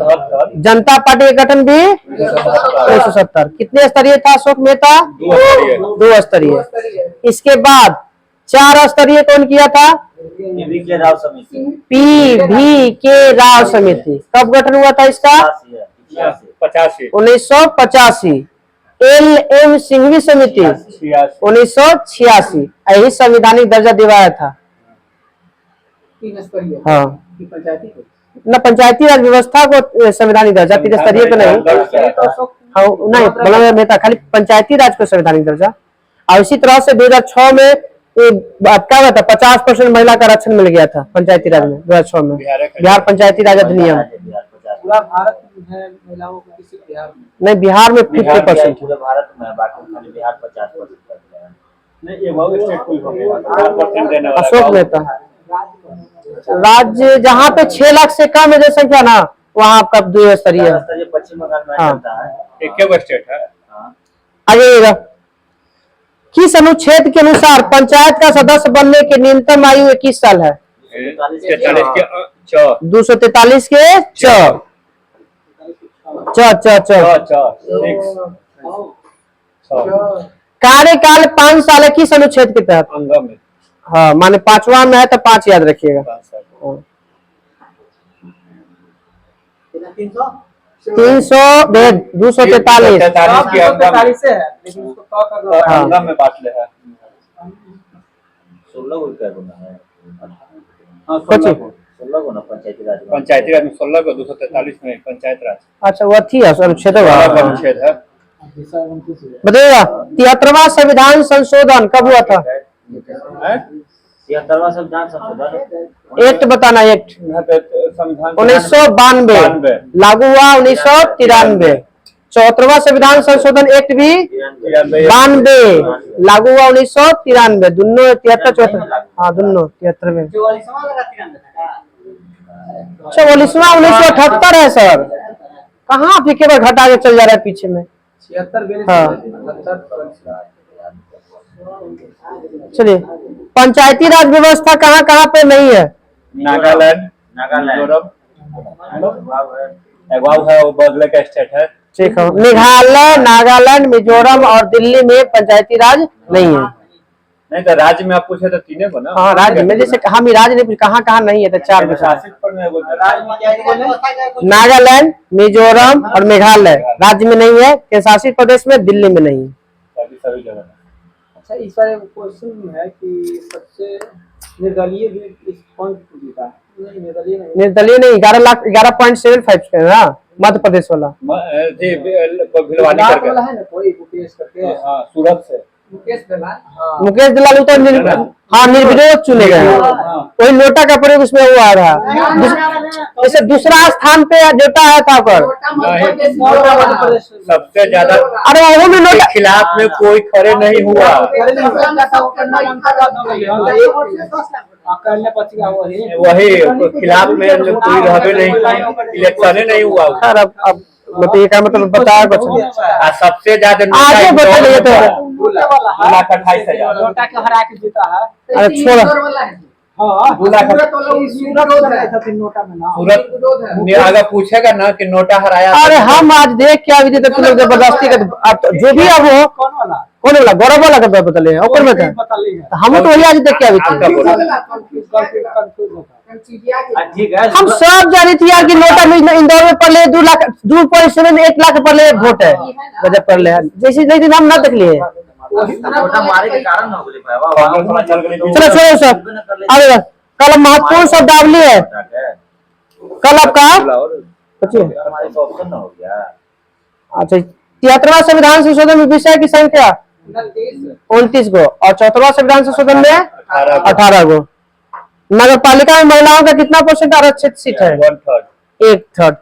जनता पार्टी का गठन भी 1970। कितने स्तरीय था अशोक मेहता? 2 स्तरीय। इसके बाद 4 स्तरीय कौन किया था? PV के राव समिति। PV के राव समिति। कब गठन हुआ था इसका? 1985। LM सिंघवी समिति 1986। यही संवैधानिक दर्जा दिवाया था। हाँ, न पंचायती राज व्यवस्था को संवैधानिक दर्जा, त्रिस्तरीय को नहीं। हाँ नहीं, बलवंत मेहता खाली पंचायती राज को संवैधानिक दर्जा। और इसी तरह से 2006 में क्या हुआ था? 50% महिला का आरक्षण मिल गया था पंचायती राज में 2006 में। बिहार पंचायती राज अधिनियम। पूरा भारत में महिलाओं को किसी बिहार में नहीं, बिहार में 50%। पूरे भारत में, बाकी खाली बिहार 50% कर दिया है। नहीं, ये बहुत स्टेट कोई हो गया 4% देने वाला। अशोक मेहता। राज्य जहाँ पे 6 लाख से कम है जनसंख्या ना, वहाँ आपका 2 स्तरीय है। पश्चिम बंगाल में हाँ। चलता है। एक स्टेट है। आइएगा, किस अनुच्छेद के अनुसार पंचायत का सदस्य बनने की न्यूनतम आयु 21 साल है? 243 के च। कार्यकाल 5 साल है किस अनुच्छेद के तहत? अंग में। हाँ, माने 5वां में है तो 5 याद रखिएगा। 300 243 से है, लेकिन उसको तय करना है। अंग में बांट ले है। 16 को क्या गुना है? हाँ, 16 को ना पंचायती राज में। पंचायती राज में 16 को, 243 में पंचायत राज। अच्छा, वो थी अनुच्छेद अनुच्छेद है। बताइएगा 73वां संविधान संशोधन कब हुआ था? 73वां संविधान संशोधन एक्ट बताना। एक्ट संविधान 1992 लागू हुआ 1993। 74वां संविधान संशोधन एक्ट भी 92 लागू हुआ 1993। दोनों 73 74। हाँ, दोनों 73 में। 44वां 1978 है सर। कहाँ आप केवल घटा के चल जा रहा है पीछे में। 76 हाँ। चलिए, पंचायती राज व्यवस्था कहाँ कहाँ पे नहीं है? नागालैंड, नागालैंड एगवाव है, वो बगले का स्टेट है। ठीक है। मेघालय, नागालैंड, मिजोरम और दिल्ली में पंचायती राज नहीं है। नहीं तो राज्य में आप पूछे तो तीनों को ना। हाँ राज्य में, जैसे हम राज्य नहीं पूछे कहाँ कहाँ नहीं है तो 4 बता। शासित पर में बोलते हैं। राज्य में क्या बोले? नागालैंड, मिजोरम और मेघालय राज्य में नहीं है। केंद्र शासित प्रदेश में दिल्ली में नहीं है। सभी जगह में। अच्छा इस बार एक क्वेश्चन है कि सबसे निर्दलीय भी इस कौन जीता है? नहीं निर्दलीय नहीं। निर्दलीय नहीं, 11,11.75 है ना मध्य प्रदेश वाला। जी भिलवानी गुजरात करके। वाला है ना कोई मुकेश करके। हाँ सूरत से। मुकेश दलाल। हाँ। मुकेश दलाल तो हाँ निर्विरोध चुने गए हैं। वही नोटा का प्रयोग उसमें हुआ था। जैसे दूसरा स्थान पे जोटा आया था पर सबसे ज्यादा अरे वो में नोटा खिलाफ में कोई खड़े नहीं हुआ। वही खिलाफ में कोई रहबे नहीं, इलेक्शन नहीं हुआ। सर अब बताइए क्या मतलब बताया कुछ। सबसे ज्यादा आगे बताइए तो। 2,28,000। नोटा के हरा के जीता है। अरे छोड़ो। हाँ 2,00,000 नोटा में ना सूरत अगर पूछेगा ना कि नोटा हराया। अरे हम आज देख के अभी तुम लोग जबरदस्ती का जो भी अब हो कौन वाला? कौन वाला गौरव वाला का बतले ऊपर में था। बता ली है। हम तो वही आज देख के अभी ठीक है। हम सब जानी थी यार कि नोटा में इंदौर में पहले 2.7 लाख पहले वोट है गजब कर ले जैसे नहीं दिन हम ना देख लिए। नोटा मारे के कारण ना बोले बाबा। चलो छोड़ो सब अरे कल महत्वपूर्ण शब्दावली है कल आपका हमारे को ऑप्शन ना हो गया। अच्छा 73वां संविधान संशोधन में विषय की संख्या 29 गो और 74वां संविधान संशोधन में 18 गो। नगर पालिका में महिलाओं का कितना % आरक्षित सीट है? 1/3।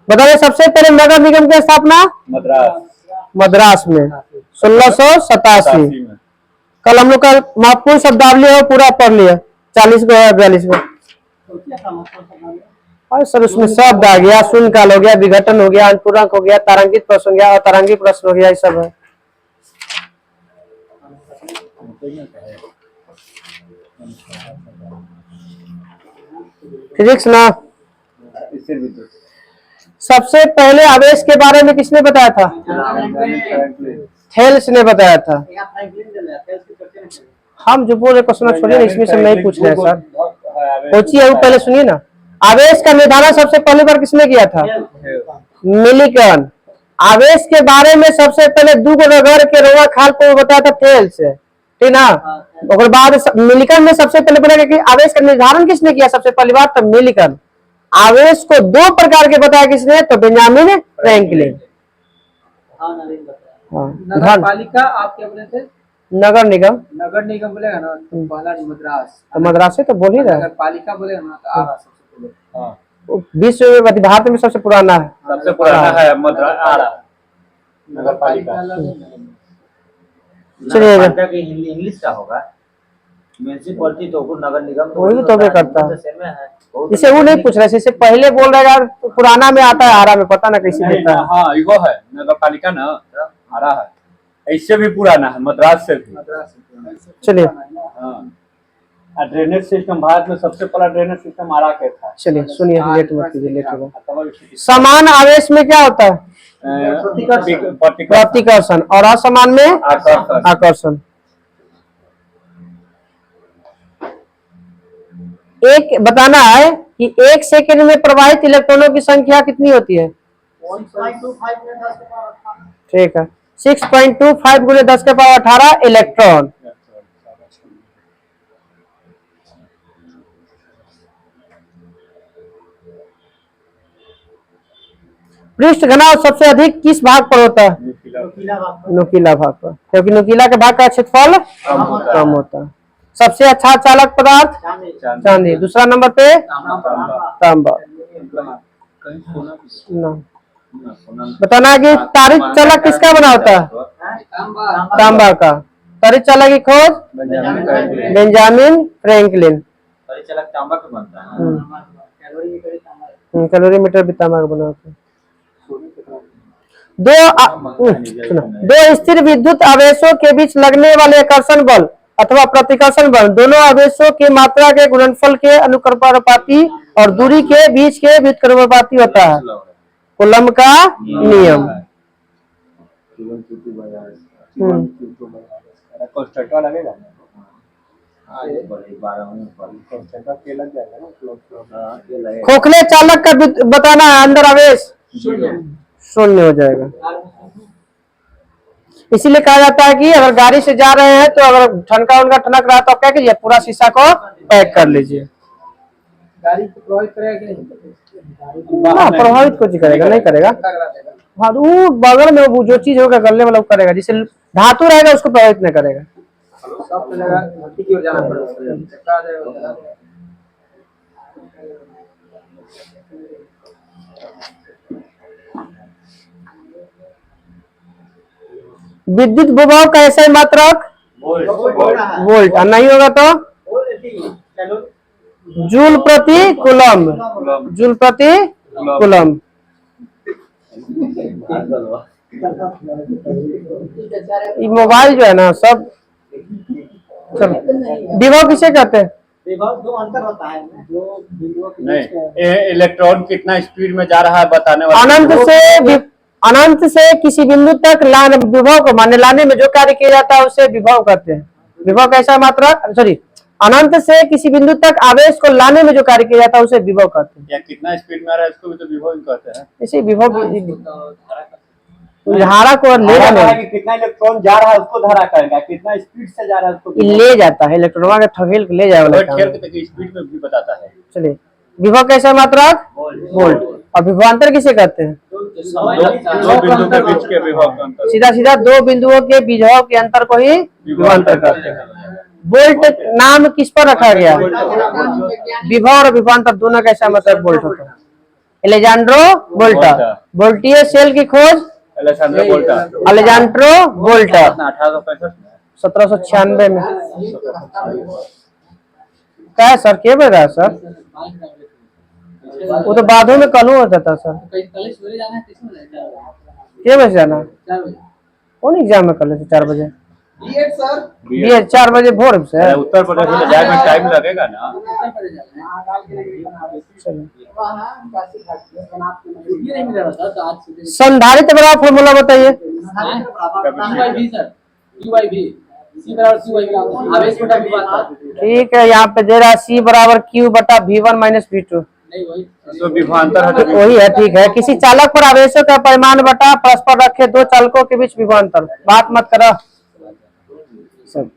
बताइए सबसे पहले नगर निगम की स्थापना मद्रास में 1687। कल हम लोग का महत्वपूर्ण शब्दावली है पूरा पढ़ लिया 40 गो है 42 गो। और सर उसमें शब्द आ गया, शून्य काल हो गया, विघटन हो गया, अनुपूरक हो गया, तारांकित प्रश्न हो गया, अतारांकित प्रश्न हो गया, ये सब है। फिजिक्स ना सबसे पहले आवेश के बारे में किसने बताया था? थेल्स ने बताया था। हम जो बोल रहे क्वेश्चन छोड़िए इसमें से नहीं पूछ रहे सर। पूछिए पहले सुनिए ना। आवेश का निर्धारण सबसे पहली बार किसने किया था? मिलिकन। आवेश के बारे में सबसे पहले दूगनगर के रोवा खाल को बताया था थेल्स, ठीक ना। और बाद मिलिकन ने सबसे पहले बोला कि आवेश का निर्धारण किसने किया सबसे पहली बार? तो मिलिकन। आवेश को 2 प्रकार के बताया किसने? तो बेंजामिन फ्रैंकलिन। नगर पालिका आप क्या बोले थे? नगर निगम बोलेगा ना तो पहला मद्रास। तो मद्रास से तो बोल ही रहा नगर पालिका बोलेगा ना तो आरा सबसे पहले। विश्व में भारत में सबसे पुराना है। सबसे पुराना है मद्रास आरा नगर पालिका। चलिए इंग्लिश का होगा म्यूनिसिपैलिटी तो नगर निगम वही तो भी करता है। है। इसे वो नहीं पूछ रहे, इसे पहले बोल रहे यार पुराना में आता है आरा में, पता ना कैसे देता है। हाँ वो है नगर पालिका ना आरा है, इससे भी पुराना है मद्रास से भी। चलिए हाँ ड्रेनेज सिस्टम भारत में सबसे पहला ड्रेनेज सिस्टम आरा के था। चलिए सुनिए लेट मत कीजिए, लेट होगा। समान आवेश में क्या होता है? प्रतिकर्षण और असमान में आकर्षण। एक बताना है कि 1 सेकंड में प्रवाहित इलेक्ट्रॉनों की संख्या कितनी होती है? 1.25 ठीक है 6.25 गुणे 10 के पावर 18 इलेक्ट्रॉन। पृष्ठ घनाभ सबसे अधिक किस भाग पर होता है? नुकीला भाग पर, क्योंकि नुकीला के भाग का क्षेत्रफल कम होता है। सबसे अच्छा चालक पदार्थ चांदी। दूसरा नंबर पे तांबा। बताना कि तारिक चालक किसका बना होता है? तांबा का। तारिक चालक की खोज बेंजामिन फ्रैंकलिन। तांबा का बनता है। कैलोरीमीटर भी तांबा का बना होता है। दो स्थिर विद्युत आवेशों के बीच लगने वाले आकर्षण बल अथवा प्रतिकर्षण बल दोनों आवेशों की मात्रा के गुणनफल के अनुक्रमानुपाती और दूरी के बीच के व्युत्क्रमानुपाती होता है। कूलम्ब का नियम। कॉन्स्टेंटा लगेगा आगे बढ़े 12 पर कॉन्स्टेंटा के लग जाएगा ना हाँ, ये लगेगा। खोखले चालक का बताना है, अंदर आवेश शून्य हो जाएगा। इसीलिए कहा जाता है कि अगर गाड़ी से जा रहे हैं तो अगर ठनका उनका ठनक रहा है तो आप क्या कीजिए, पूरा शीशा को पैक कर लीजिए। गाड़ी को प्रभावित करेगा कि नहीं? हाँ, प्रभावित कुछ करेगा नहीं करेगा। हाँ, तो वो बगल में वो जो चीज होगा गलने वाला वो करेगा, जिससे धातु रहेगा उसको प्रभावित नहीं करेगा। सब जगह धरती की ओर जाना पड़ेगा, चक्का आ जाएगा। विद्युत विभव का ऐसा मात्रक वोल्ट, और नहीं होगा तो जूल प्रति कूलम, जूल प्रति कूलम। ये मोबाइल जो है ना सब विभव किसे कहते हैं? विभव दो अंतर होता है ना, जो बिंदुओं के बीच का नहीं, इलेक्ट्रॉन कितना स्पीड में जा रहा है बताने वाला अनंत से किसी बिंदु तक विभव को माने लाने में जो कार्य किया जाता है उसे विभव कहते हैं। विभव कैसा मात्रा, सॉरी, अनंत से किसी बिंदु तक आवेश को लाने में जो कार्य किया जाता है उसे विभव कहते हैं। या कितना स्पीड में आ रहा है इसको भी तो विभव ही कहते हैं। इसी विभव धारा को ले जाने कितना इलेक्ट्रॉन जा रहा है उसको धारा कहेगा, कितना स्पीड से जा रहा है उसको ले जाता है, इलेक्ट्रॉन का ठगेल के ले जाए वाला काम है। स्पीड में भी बताता है। चलिए, विभव कैसा मात्रक वोल्ट, और विभवांतर किसे कहते हैं? दो बिंदु के बीच के विभव का अंतर। सीधा सीधा दो बिंदुओं के विभव के अंतर को ही विभवांतर कहते हैं। वोल्ट नाम किस पर रखा गया? विभव और विभवांतर दोनों का ऐसा मतलब वोल्ट होता है। एलेजांड्रो वोल्टा, वोल्टीय सेल की खोज अलेक्जेंड्रो वोल्टा, अलेजांड्रो वोल्टा 1865 में, 1796 में। क्या है सर, क्या बोल रहा है सर? वो तो बादों में कल होता था सर। क्या बजे जाना? कौन एग्जाम में कल 4 बजे? सर 4 बजे भोर से। उत्तर प्रदेश में जाने में टाइम लगेगा ना। संधारित्र बड़ा फॉर्मूला बताइए। ठीक है, यहाँ पे दे रहा है C बराबर Q बटा V1 माइनस V2, तो विभवांतर है तो वही है। ठीक है, किसी चालक पर आवेशों का परिमाण बटा परस्पर रखे दो चालकों के बीच विभवांतर। बात मत करो सब।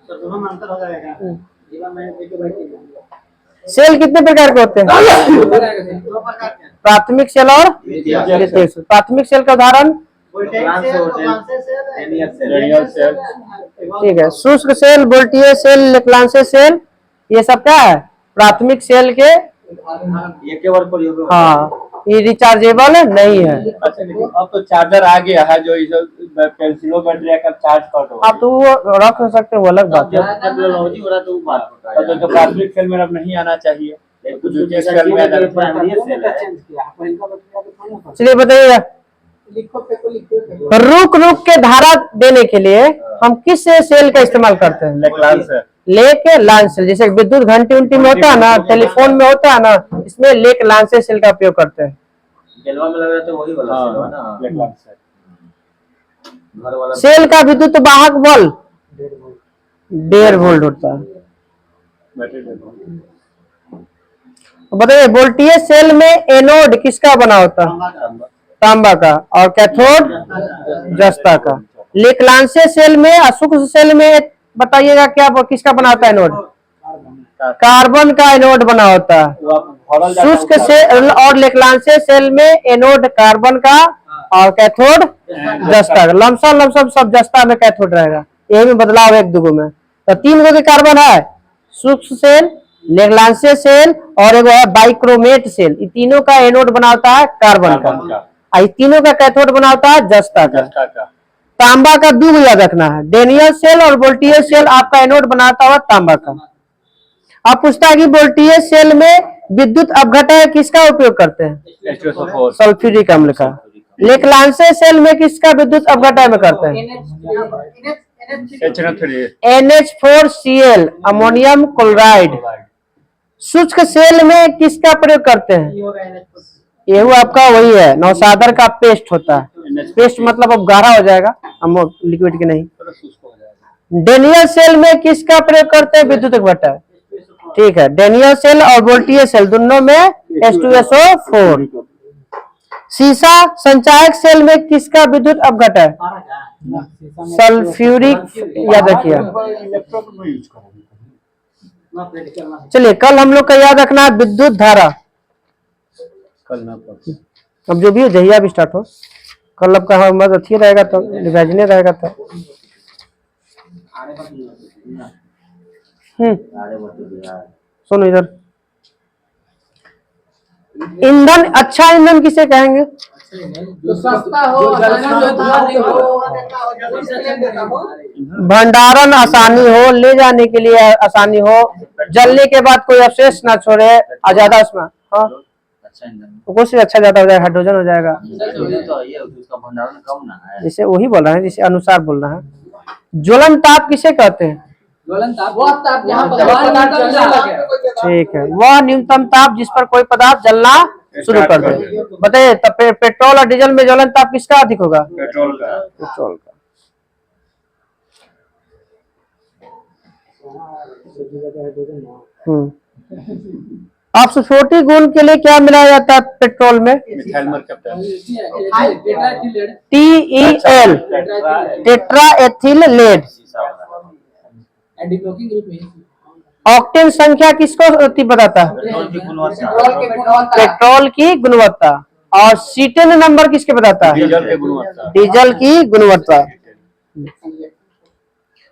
दोनों में अंतर हो जाएगा। सेल कितने प्रकार के होते हैं? दो प्रकार के प्राथमिक सेल और द्वितीयक सेल। प्राथमिक सेल का उदाहरण रेडियल सेल, ठीक है, शुष्क सेल, वोल्टीय सेल, लेक्लांसे सेल, ये सब क्या है? प्राथमिक सेल के। ये केवल प्रयोग हाँ, ये रिचार्जेबल नहीं है। अब तो चार्जर आ गया है जो पेंसिलों बैटरी का चार्ज कर दो। आप तो वो रख सकते हो, अलग बात है। टेक्नोलॉजी हो रहा तो बात होता है। तो प्राथमिक सेल में अब नहीं आना चाहिए, तो द्वितीय सेल में आना चाहिए। चलिए बताइएगा, रुक रुक के धारा देने के लिए हम किस सेल का इस्तेमाल करते हैं? लेक्लांस है। लेके लांस सेल, जैसे विद्युत घंटी उंटी में होता है ना, टेलीफोन में होता है ना, इसमें लेक लांसे सेल का उपयोग करते हैं। जलवा में लग रहा तो वही वाला सेल है ना, लेक्लांस है। घर वाला सेल का विद्युत वाहक बल 1.5 वोल्ट होता है। बैटरी देखो। बताइए, वोल्टीय सेल में एनोड किसका बना होता है? तांबा का, और कैथोड जस्ता का। लेक्लांसे सेल में, अशुष्क सेल में बताइएगा क्या किसका बना होता है एनोड? कार्बन का एनोड बना होता है। शुष्क सेल और लेक्लांसे सेल में एनोड कार्बन का और कैथोड जस्ता का। लमसम सब जस्ता में कैथोड रहेगा, यही में बदलाव एक दुगो में। तो 3 गो के कार्बन है, शुष्क सेल, लेक्लांसे सेल और एक है बाइक्रोमेट सेल। ये तीनों का एनोड बनाता है कार्बन का, और तीनों का कैथोड बनाता है जस्ता का। तांबा का 2 याद रखना है, डेनियल सेल और वोल्टीय सेल आपका एनोड बनाता हुआ तांबा का। अब पूछता है कि वोल्टीय सेल में विद्युत अपघटक किसका उपयोग करते हैं? सल्फ्यूरिक अम्ल का। लेक्लांसे सेल में किसका विद्युत अपघटक में करते हैं? NH4Cl, ammonium chloride. शुष्क सेल में किसका प्रयोग करते हैं? ये आपका वही है, नौसादर का पेस्ट होता है। पेस्ट मतलब अब गाढ़ा हो जाएगा, हम लिक्विड के नहीं। डेनियल सेल में किसका प्रयोग करते हैं? विद्युत अपघटन। ठीक है, डेनियल सेल और वोल्टीय सेल दोनों में H2SO4। सीसा संचायक सेल में किसका विद्युत अपघटन? सल्फ्यूरिक, याद रखिए। चलिए, कल हम लोग का याद रखना है विद्युत धारा। कल ना परसों। अब जो भी हो जहिया भी स्टार्ट हो, कल आपका हमारा अच्छी रहेगा तो रिवाइजन रहेगा तो। सुनो इधर, ईंधन, अच्छा ईंधन किसे कहेंगे? तो सस्ता हो, भंडारण आसानी हो, ले जाने के लिए आसानी हो, जलने के बाद कोई अवशेष ना छोड़े, और ज्यादा उसमें हाँ अच्छा ईंधन तो कुछ अच्छा ज्यादा हो जाएगा, हाइड्रोजन हो जाएगा। तो ये उसका भंडारण कम ना है। जिसे वही बोल रहे हैं, जिसे अनुसार बोल रहे हैं। ज्वलन ताप किसे कहते हैं? ज्वलन ताप वो ताप जहाँ पदार्थ जलने लगे। ठीक है, वह न्यूनतम ताप जिस पर कोई पदार्थ जलना शुरू कर दे। बताइए, तब पेट्रोल और डीजल में ज्वलन ताप किसका अधिक होगा? पेट्रोल का। पेट्रोल का। आप स्फूर्ति गुण के लिए क्या मिलाया जाता है पेट्रोल में? Methyl mercaptan. TEL, tetraethyl lead. Octane संख्या किसको बताता है? पेट्रोल की गुणवत्ता। पेट्रोल की गुणवत्ता। और सीटेन नंबर किसके बताता है? डीजल की गुणवत्ता। डीजल की गुणवत्ता।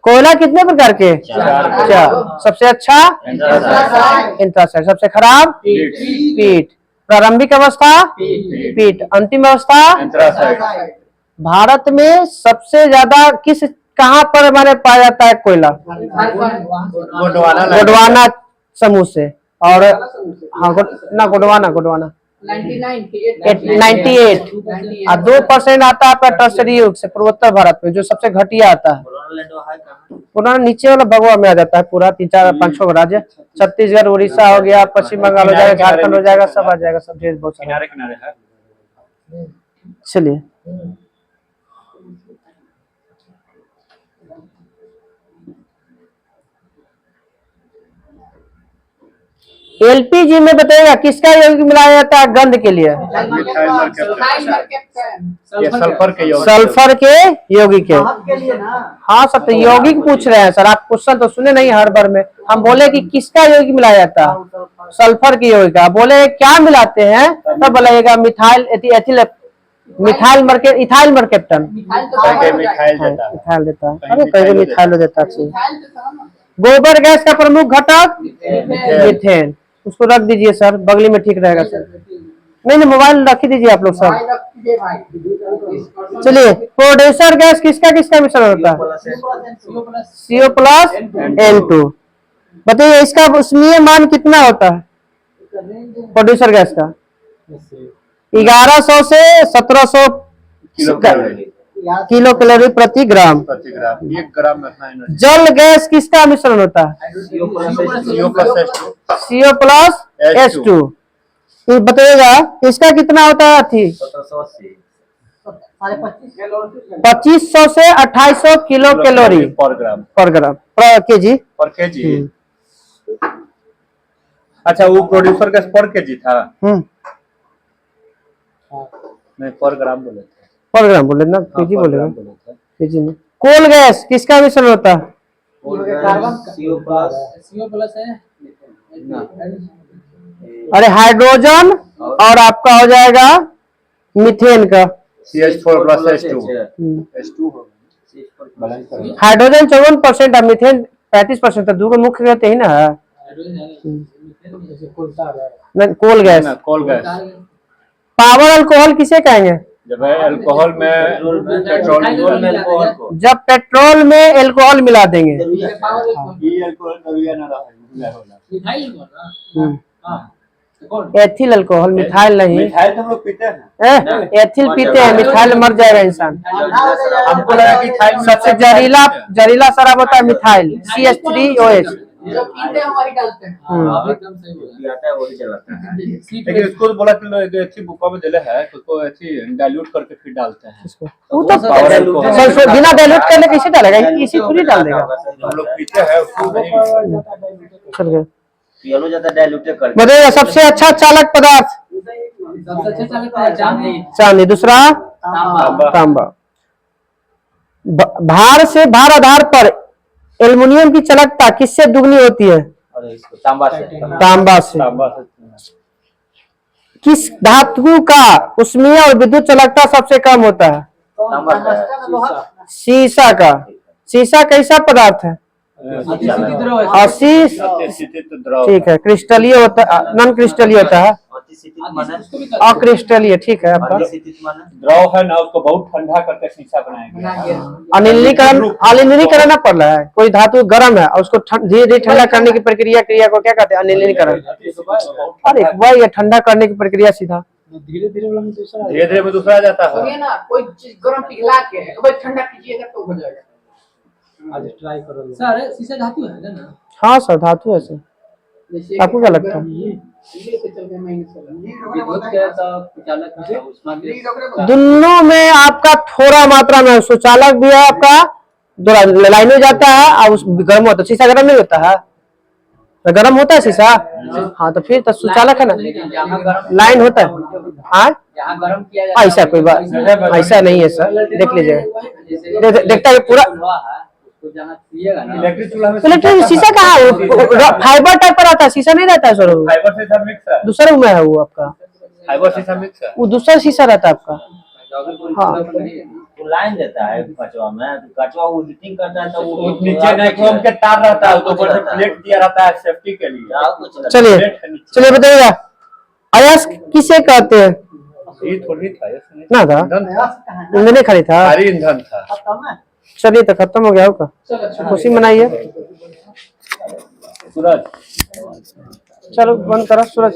कोयला कितने प्रकार के? चार। सबसे अच्छा एंथ्रासाइड, सबसे खराब पीट। प्रारंभिक अवस्था पीट, अंतिम अवस्था एंथ्रासाइड। भारत में सबसे ज्यादा कहाँ पर हमारे पाया जाता है कोयला? गोंडवाना समूह से। और हाँ गोंडवाना 98 और 2% आता है आपका टर्सरी युग से पूर्वोत्तर भारत में, जो सबसे घटिया आता है। पुराना नीचे वाला भगवा में आ जाता है पूरा 3, 4, 5, 6 राज्य। छत्तीसगढ़, उड़ीसा हो गया, पश्चिम बंगाल हो जाएगा, झारखंड हो जाएगा, सब आ जाएगा, सब देश बहुत सारा। किनारे किनारे है। चलिए, एलपीजी में बताइएगा किसका यौगिक मिलाया जाता है गंध के लिए? मिथाइल मरकप्टन। ये सल्फर के यौगिक। सल्फर के यौगिक है। के लिए ना हाँ सर, तो यौगिक पूछ रहे हैं सर, आप क्वेश्चन तो सुने नहीं हर बार में। हम बोले कि किसका यौगिक मिलाया जाता है? सल्फर के यौगिक का। बोले क्या मिलाते हैं, तब बोलाइएगा मिथाइल इथाइल मरकप्टन। मिथाइल देता है, अरे कहीं मिथाइल देता है। गोबर गैस का प्रमुख घटक मीथेन। उसको रख दीजिए सर, बगली में ठीक रहेगा सर। नहीं, मोबाइल रख ही दीजिए आप लोग सब। चलिए, प्रोड्यूसर गैस किसका मिश्रण होता है? CO+N2। बताइए इसका उष्मीय मान कितना होता है प्रोड्यूसर गैस का? 1100 से 1700 किलो कैलोरी प्रति ग्राम। 1 ग्राम में इतना एनर्जी। जल गैस किसका मिश्रण होता है? CO+H2। ये बताइएगा इसका कितना होता है? 2500 से 2800 किलो कैलोरी पर ग्राम। पर केजी। अच्छा, वो प्रोड्यूसर गैस पर केजी था? नहीं, पर ग्राम बोले थे। पर ग्राम बोले ना, केजी बोलेगा। केजी में कोल गैस किसका मिश्रण होता है? अरे हाइड्रोजन और आपका हो जाएगा मीथेन का CH4+H2। हाइड्रोजन 54% और मीथेन 35%। तो दो मुख्य रहते ही ना। कोल गैस। पावर अल्कोहल किसे कहेंगे? जब अल्कोहल में पेट्रोल जब पेट्रोल में अल्कोहल मिला देंगे। एथिल अल्कोहल, मिथाइल नहीं। मिथाइल तो हम लोग पीते हैं। एथिल पीते हैं, मिथाइल मर जाएगा इंसान। हमको लगा कि सबसे जहरीला शराब होता है मिथाइल, CH3OH। जो कीमतें हमारी डालते हैं एकदम सही बोला जो आता है वही चलाता है। सीट लेकिन इसको तो बोला कि लोग अच्छी बुका में दिले है तो उसको अच्छी डाइल्यूट करके फिर डालते हैं वो तो पावर को सल्फर बिना डाइल्यूट करने कैसे डालेगा, इसी थोड़ी डाल देगा। हम लोग पीते हैं उसको नहीं चल गए। पियानो ज्यादा डाइल्यूटेड करके बताइए सबसे अच्छा चालक पदार्थ। सबसे अच्छा चलता है चांदी चांदी। दूसरा तांबा। भार से भार आधार पर एल्युमिनियम की चालकता किससे दुगनी होती है? और इसको तांबा से तांबा से। तांबा से किस धातु का उष्मीय और विद्युत चालकता सबसे कम होता है? तांबा का शीशा का। शीशा कैसा पदार्थ है? अतिस्थित द्रव ठीक है। क्रिस्टलीय होता है, नॉन क्रिस्टलीय होता है, अतिस्थित माने अक्रिस्टलीय। ठीक है आपका। अतिस्थित माने द्रव है ना उसको बहुत ठंडा करके शीशा बनाएंगे। अनिलीकरण ना पड़ रहा है। कोई धातु गर्म है और उसको धीरे धीरे ठंडा करने की क्रिया को क्या कहते हैं? अनिलीकरण। अरे वही है, ठंडा करने की प्रक्रिया सीधा। धीरे धीरे वाला में दूसरा धीरे धीरे में दूसरा जाता है। सुनिए ना, कोई चीज गर्म पिघला के भाई ठंडा कीजिएगा तो हो जाएगा। आज ट्राई करो सर शीशा धातु है ना? हाँ सर, धातु है सर। जैसे आपको क्या लगता है? ये से चलते माइनस विद्युत के तो चालक उष्मा दोनों में आपका थोड़ा मात्रा में सुचालक भी है, आपका लाइन में जाता है और उस गर्म होता है। शीशा गर्म नहीं होता है? तो गर्म होता है शीशा। हाँ तो फिर तो सुचालक है ना, लाइन होता है। हाँ यहाँ गर्म किया जाता ऐसा कोई बात ऐसा नहीं है सर, देख लीजिएगा। देखता है पूरा उसको जहाँ छुइएगा ना इलेक्ट्रिक चूल्हा में इलेक्ट्रिक शीशा कहाँ है? फाइबर टाइप पर आता है, शीशा नहीं रहता है सर। वो फाइबर शीशा मिक्स है। दूसरा रूम में है वो आपका, फाइबर शीशा मिक्स है। वो दूसरा शीशा रहता है आपका। हाँ तो लाइन देता है कचवा में, तो कचवा वो हीटिंग करता है तो वो नीचे नाइक्रोम के तार रहता है, तो ऊपर से प्लेट दिया रहता है सेफ्टी के लिए। चलिए बताइएगा, अयस्क किसे कहते हैं? ये थोड़ी था ये ना था, ईंधन था, ईंधन नहीं खाली था। भारी ईंधन था। चलिए तो खत्म हो गया होगा, खुशी मनाइए। सूरज चलो बंद करो सूरज।